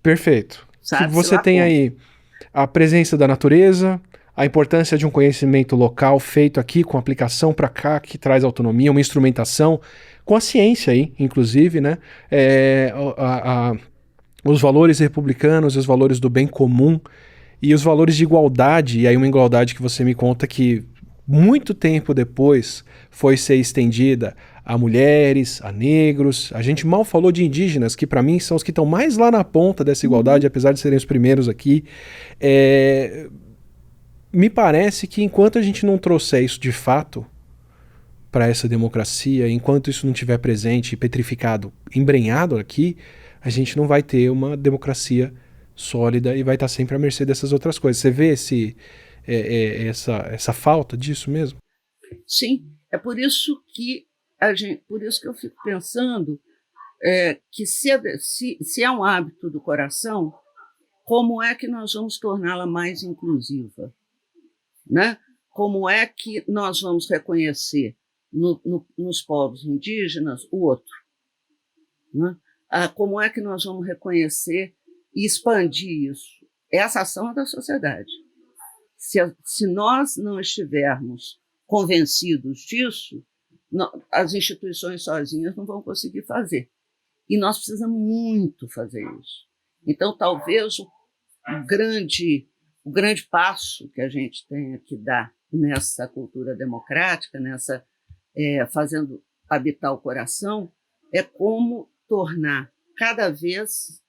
Perfeito. Sabe, você tem aí a presença da natureza, a importância de um conhecimento local feito aqui, com aplicação para cá, que traz autonomia, uma instrumentação, com a ciência aí, inclusive, né? Os valores republicanos, os valores do bem comum, e os valores de igualdade, e aí uma igualdade que você me conta que muito tempo depois foi ser estendida a mulheres, a negros. A gente mal falou de indígenas, que para mim são os que estão mais lá na ponta dessa igualdade, apesar de serem os primeiros aqui. Me parece que enquanto a gente não trouxer isso de fato para essa democracia, enquanto isso não estiver presente, petrificado, embrenhado aqui, a gente não vai ter uma democracia sólida e vai estar sempre à mercê dessas outras coisas. Você vê essa falta disso mesmo? Sim, é por isso que por isso que eu fico pensando que se é um hábito do coração, como é que nós vamos torná-la mais inclusiva, né? Como é que nós vamos reconhecer nos povos indígenas o outro, né? Como é que nós vamos reconhecer e expandir isso? Essa ação é da sociedade. Se nós não estivermos convencidos disso, as instituições sozinhas não vão conseguir fazer. E nós precisamos muito fazer isso. Então, talvez o grande passo que a gente tenha que dar nessa cultura democrática, fazendo habitar o coração, é como tornar cada vez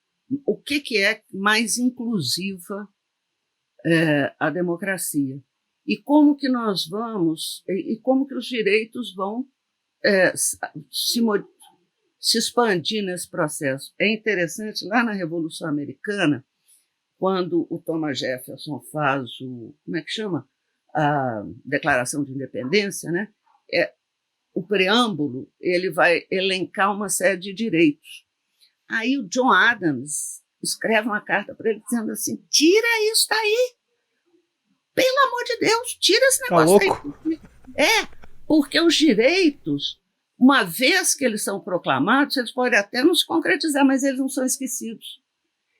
o que é mais inclusiva a democracia. E como que nós vamos, e como que os direitos vão se expandir nesse processo. É interessante, lá na Revolução Americana, quando o Thomas Jefferson faz como é que chama? A Declaração de Independência, né? O preâmbulo, ele vai elencar uma série de direitos. Aí o John Adams escreve uma carta para ele dizendo assim: tira isso daí, pelo amor de Deus, tira esse negócio daí. Porque os direitos, uma vez que eles são proclamados, eles podem até não se concretizar, mas eles não são esquecidos.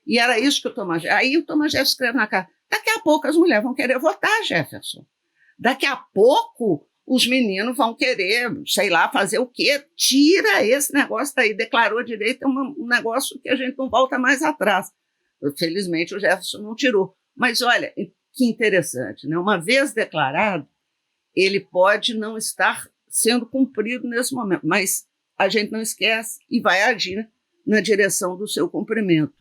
E era isso que o Thomas Jefferson... Aí o Thomas Jefferson escreve na carta: daqui a pouco as mulheres vão querer votar, Jefferson. Daqui a pouco os meninos vão querer, sei lá, fazer o quê? Tira esse negócio daí. Declarou direito, é um negócio que a gente não volta mais atrás. Felizmente o Jefferson não tirou. Mas olha, que interessante, né? Uma vez declarado, ele pode não estar sendo cumprido nesse momento, mas a gente não esquece e vai agir na direção do seu cumprimento.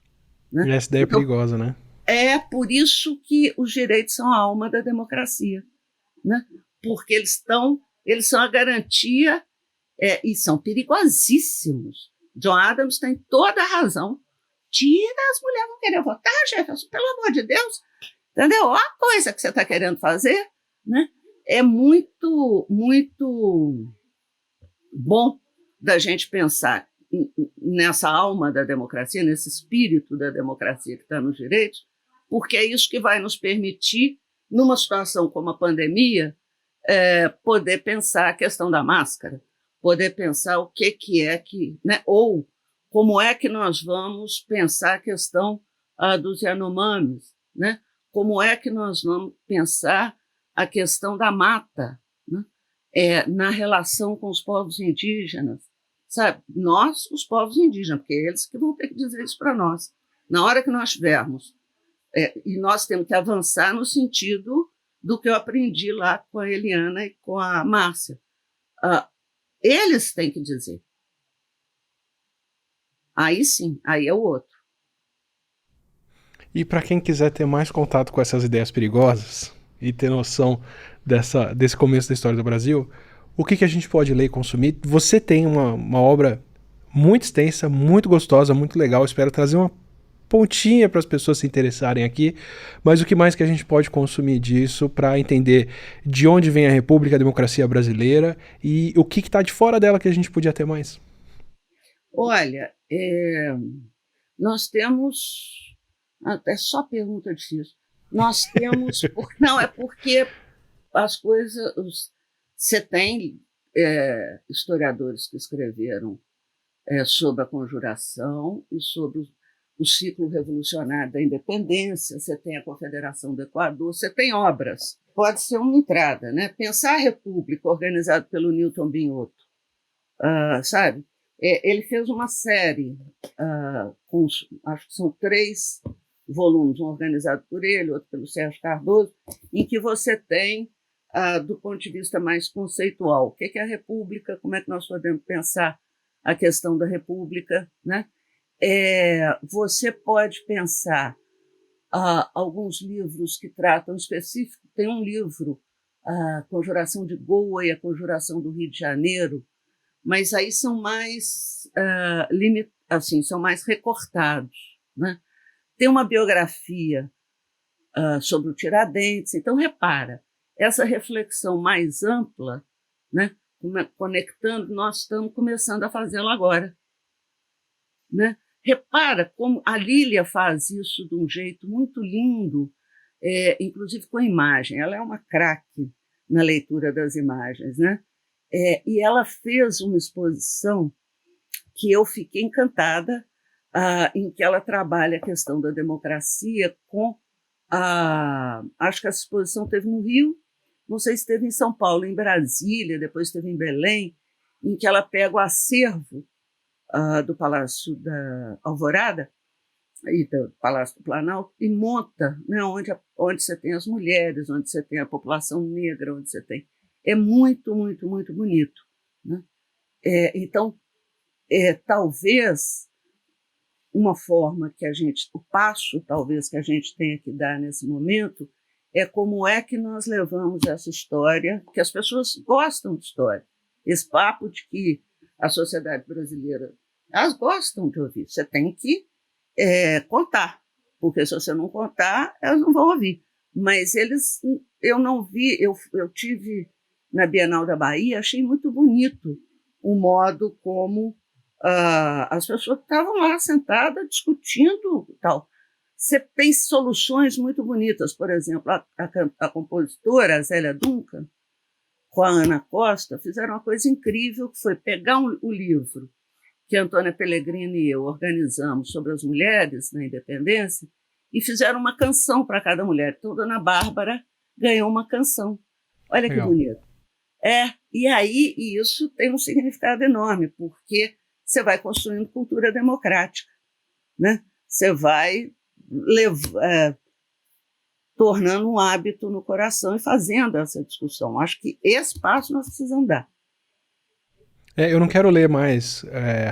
Né? Essa ideia é perigosa, né? É por isso que os direitos são a alma da democracia, né? Porque eles são a garantia e são perigosíssimos. John Adams tem toda a razão. Tira, as mulheres vão querer votar, Jefferson, pelo amor de Deus. Entendeu? Olha a coisa que você está querendo fazer, né? É muito, muito bom da gente pensar nessa alma da democracia, nesse espírito da democracia que está nos direitos, porque é isso que vai nos permitir, numa situação como a pandemia, poder pensar a questão da máscara, poder pensar o que é que... Né? Ou como é que nós vamos pensar a questão dos Yanomamis, né? Como é que nós vamos pensar a questão da mata, né? Na relação com os povos indígenas. Sabe? Nós, os povos indígenas, porque é eles que vão ter que dizer isso para nós. Na hora que nós tivermos, e nós temos que avançar no sentido do que eu aprendi lá com a Eliana e com a Márcia. Eles têm que dizer. Aí sim, aí é o outro. E para quem quiser ter mais contato com essas ideias perigosas e ter noção desse começo da história do Brasil, o que a gente pode ler e consumir? Você tem uma obra muito extensa, muito gostosa, muito legal. Espero trazer uma pontinha para as pessoas se interessarem aqui, mas o que mais que a gente pode consumir disso para entender de onde vem a República, a democracia brasileira e o que está de fora dela que a gente podia ter mais? Olha, nós temos... É só pergunta difícil. Nós temos... Não, é porque as coisas... Você tem historiadores que escreveram sobre a Conjuração e sobre o ciclo revolucionário da independência, você tem a Confederação do Equador, você tem obras. Pode ser uma entrada, né? Pensar a República, organizado pelo Newton Binhoto, sabe? Ele fez uma série, acho que são 3 volumes, um organizado por ele, outro pelo Sérgio Cardoso, em que você tem, do ponto de vista mais conceitual, o que é a República, como é que nós podemos pensar a questão da República, né? Você pode pensar alguns livros que tratam específico. Tem um livro a Conjuração de Goa e a Conjuração do Rio de Janeiro, mas aí são mais, assim, são mais recortados, né? Tem uma biografia sobre o Tiradentes, então repara, essa reflexão mais ampla, né, conectando, nós estamos começando a fazê-la agora, né? Repara como a Lília faz isso de um jeito muito lindo, inclusive com a imagem. Ela é uma craque na leitura das imagens, né? E ela fez uma exposição que eu fiquei encantada, em que ela trabalha a questão da democracia com acho que essa exposição teve no Rio, não sei se esteve em São Paulo, em Brasília, depois esteve em Belém, em que ela pega o acervo do Palácio da Alvorada e do Palácio do Planalto e monta, né, onde você tem as mulheres, onde você tem a população negra, onde você tem... É muito, muito, muito bonito, né? Então, talvez uma forma que o passo talvez que a gente tenha que dar nesse momento é como é que nós levamos essa história, que as pessoas gostam de história. Esse papo de que a sociedade brasileira, elas gostam de ouvir. Você tem que contar, porque se você não contar, elas não vão ouvir. Mas eu não vi, eu tive na Bienal da Bahia, achei muito bonito o modo como as pessoas estavam lá sentadas discutindo tal. Você tem soluções muito bonitas, por exemplo, a compositora, a Zélia Duncan, com a Ana Costa, fizeram uma coisa incrível, que foi pegar o livro que a Antônia Pellegrini e eu organizamos sobre as mulheres na independência e fizeram uma canção para cada mulher. Então, Dona Bárbara ganhou uma canção. Olha que bonito. E aí isso tem um significado enorme, porque você vai construindo cultura democrática, né? Você vai tornando um hábito no coração e fazendo essa discussão. Acho que esse passo nós precisamos dar. Eu não quero ler mais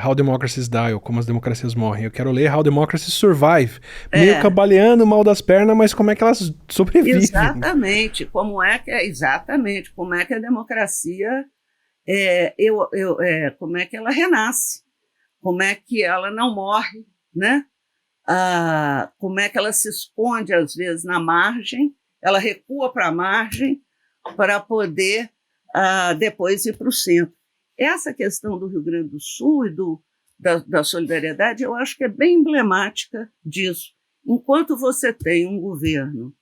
How Democracies Die, ou Como as Democracias Morrem. Eu quero ler How Democracies Survive. Meio cambaleando, mal das pernas, mas como é que elas sobrevivem. Exatamente. Como é que a democracia, como é que ela renasce, como é que ela não morre, né? Como é que ela se esconde, às vezes, na margem, ela recua para a margem para poder depois ir para o centro. Essa questão do Rio Grande do Sul e da solidariedade, eu acho que é bem emblemática disso. Enquanto você tem um governo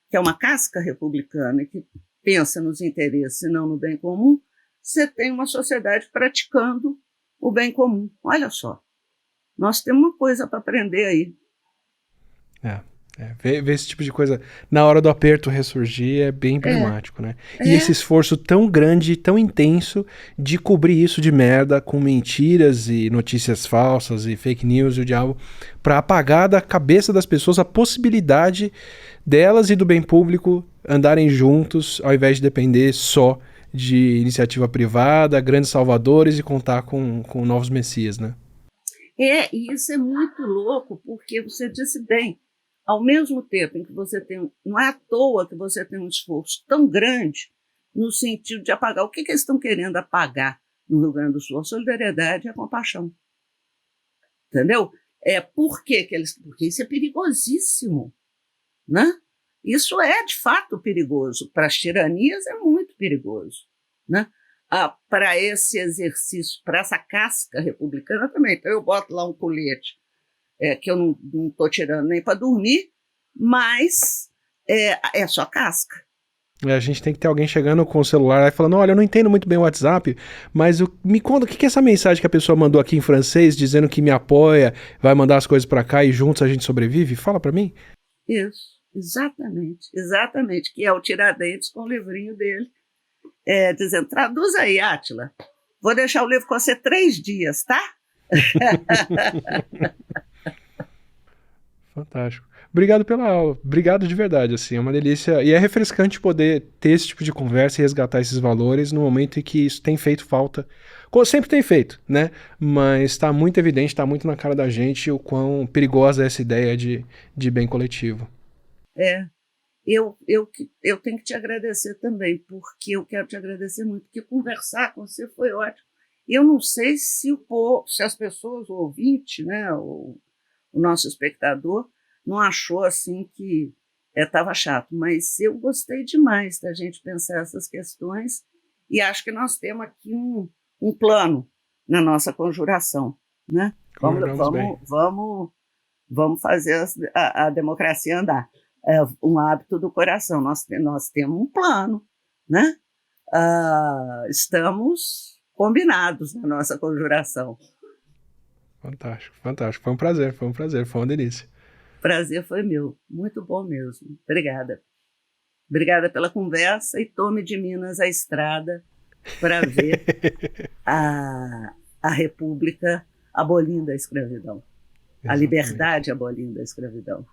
que é uma casca republicana, que pensa nos interesses e não no bem comum, você tem uma sociedade praticando o bem comum. Olha só, nós temos uma coisa para aprender aí. Ver esse tipo de coisa na hora do aperto ressurgir é bem emblemático, né? E esse esforço tão grande, tão intenso de cobrir isso de merda com mentiras e notícias falsas e fake news e o diabo, para apagar da cabeça das pessoas a possibilidade delas e do bem público andarem juntos, ao invés de depender só de iniciativa privada, grandes salvadores e contar com novos messias, né? E isso é muito louco, porque você disse bem, ao mesmo tempo em que você tem, não é à toa que você tem um esforço tão grande no sentido de apagar. O que eles estão querendo apagar no Rio Grande do Sul? A solidariedade e a compaixão. Entendeu? Porque isso é perigosíssimo, né? Isso é, de fato, perigoso. Para as tiranias é muito perigoso, né? Para esse exercício, para essa casca republicana também. Então, eu boto lá um colete, que eu não estou tirando nem para dormir, mas é só casca. A gente tem que ter alguém chegando com o celular e falando, olha, eu não entendo muito bem o WhatsApp, mas me conta, o que é essa mensagem que a pessoa mandou aqui em francês, dizendo que me apoia, vai mandar as coisas para cá e juntos a gente sobrevive? Fala para mim. Isso, exatamente, que é o Tiradentes com o livrinho dele, dizendo, traduz aí, Átila, vou deixar o livro com você 3 dias, tá? Fantástico. Obrigado pela aula. Obrigado de verdade, assim, é uma delícia. E é refrescante poder ter esse tipo de conversa e resgatar esses valores no momento em que isso tem feito falta. Sempre tem feito, né? Mas está muito evidente, está muito na cara da gente o quão perigosa é essa ideia de bem coletivo. eu tenho que te agradecer também, porque eu quero te agradecer muito, porque conversar com você foi ótimo. Eu não sei se se as pessoas, o ouvinte, né, o nosso espectador, não achou assim que estava chato, mas eu gostei demais da gente pensar essas questões e acho que nós temos aqui um plano na nossa conjuração, né? Conjuramos bem. Vamos fazer a democracia andar. É um hábito do coração. Nós temos um plano, né? Estamos combinados na nossa conjuração. Fantástico, fantástico. Foi um prazer, foi uma delícia. Prazer foi meu, muito bom mesmo. Obrigada. Obrigada pela conversa e tome de Minas a estrada para ver a República abolindo a escravidão. Exatamente. A liberdade abolindo a escravidão.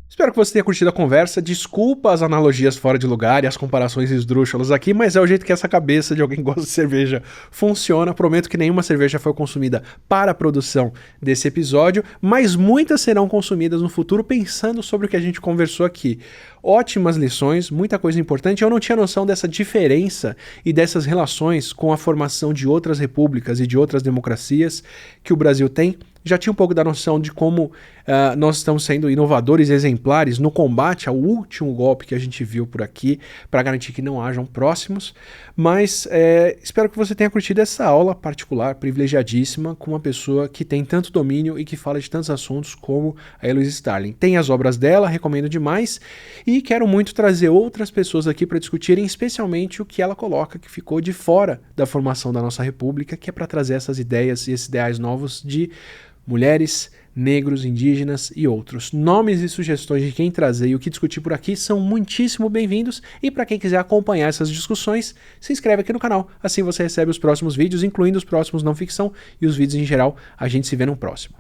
Espero que você tenha curtido a conversa. Desculpa as analogias fora de lugar e as comparações esdrúxulas aqui, mas é o jeito que essa cabeça de alguém que gosta de cerveja funciona. Prometo que nenhuma cerveja foi consumida para a produção desse episódio, mas muitas serão consumidas no futuro pensando sobre o que a gente conversou aqui. Ótimas lições, muita coisa importante. Eu não tinha noção dessa diferença e dessas relações com a formação de outras repúblicas e de outras democracias que o Brasil tem. Já tinha um pouco da noção de como nós estamos sendo inovadores e exemplares no combate ao último golpe que a gente viu por aqui, para garantir que não hajam próximos, mas espero que você tenha curtido essa aula particular, privilegiadíssima, com uma pessoa que tem tanto domínio e que fala de tantos assuntos como a Heloísa Starling. Tem as obras dela, recomendo demais, e quero muito trazer outras pessoas aqui para discutirem especialmente o que ela coloca, que ficou de fora da formação da nossa república, que é para trazer essas ideias e esses ideais novos de mulheres, negros, indígenas e outros. Nomes e sugestões de quem trazer e o que discutir por aqui são muitíssimo bem-vindos, e para quem quiser acompanhar essas discussões, se inscreve aqui no canal, assim você recebe os próximos vídeos, incluindo os próximos não ficção e os vídeos em geral. A gente se vê no próximo.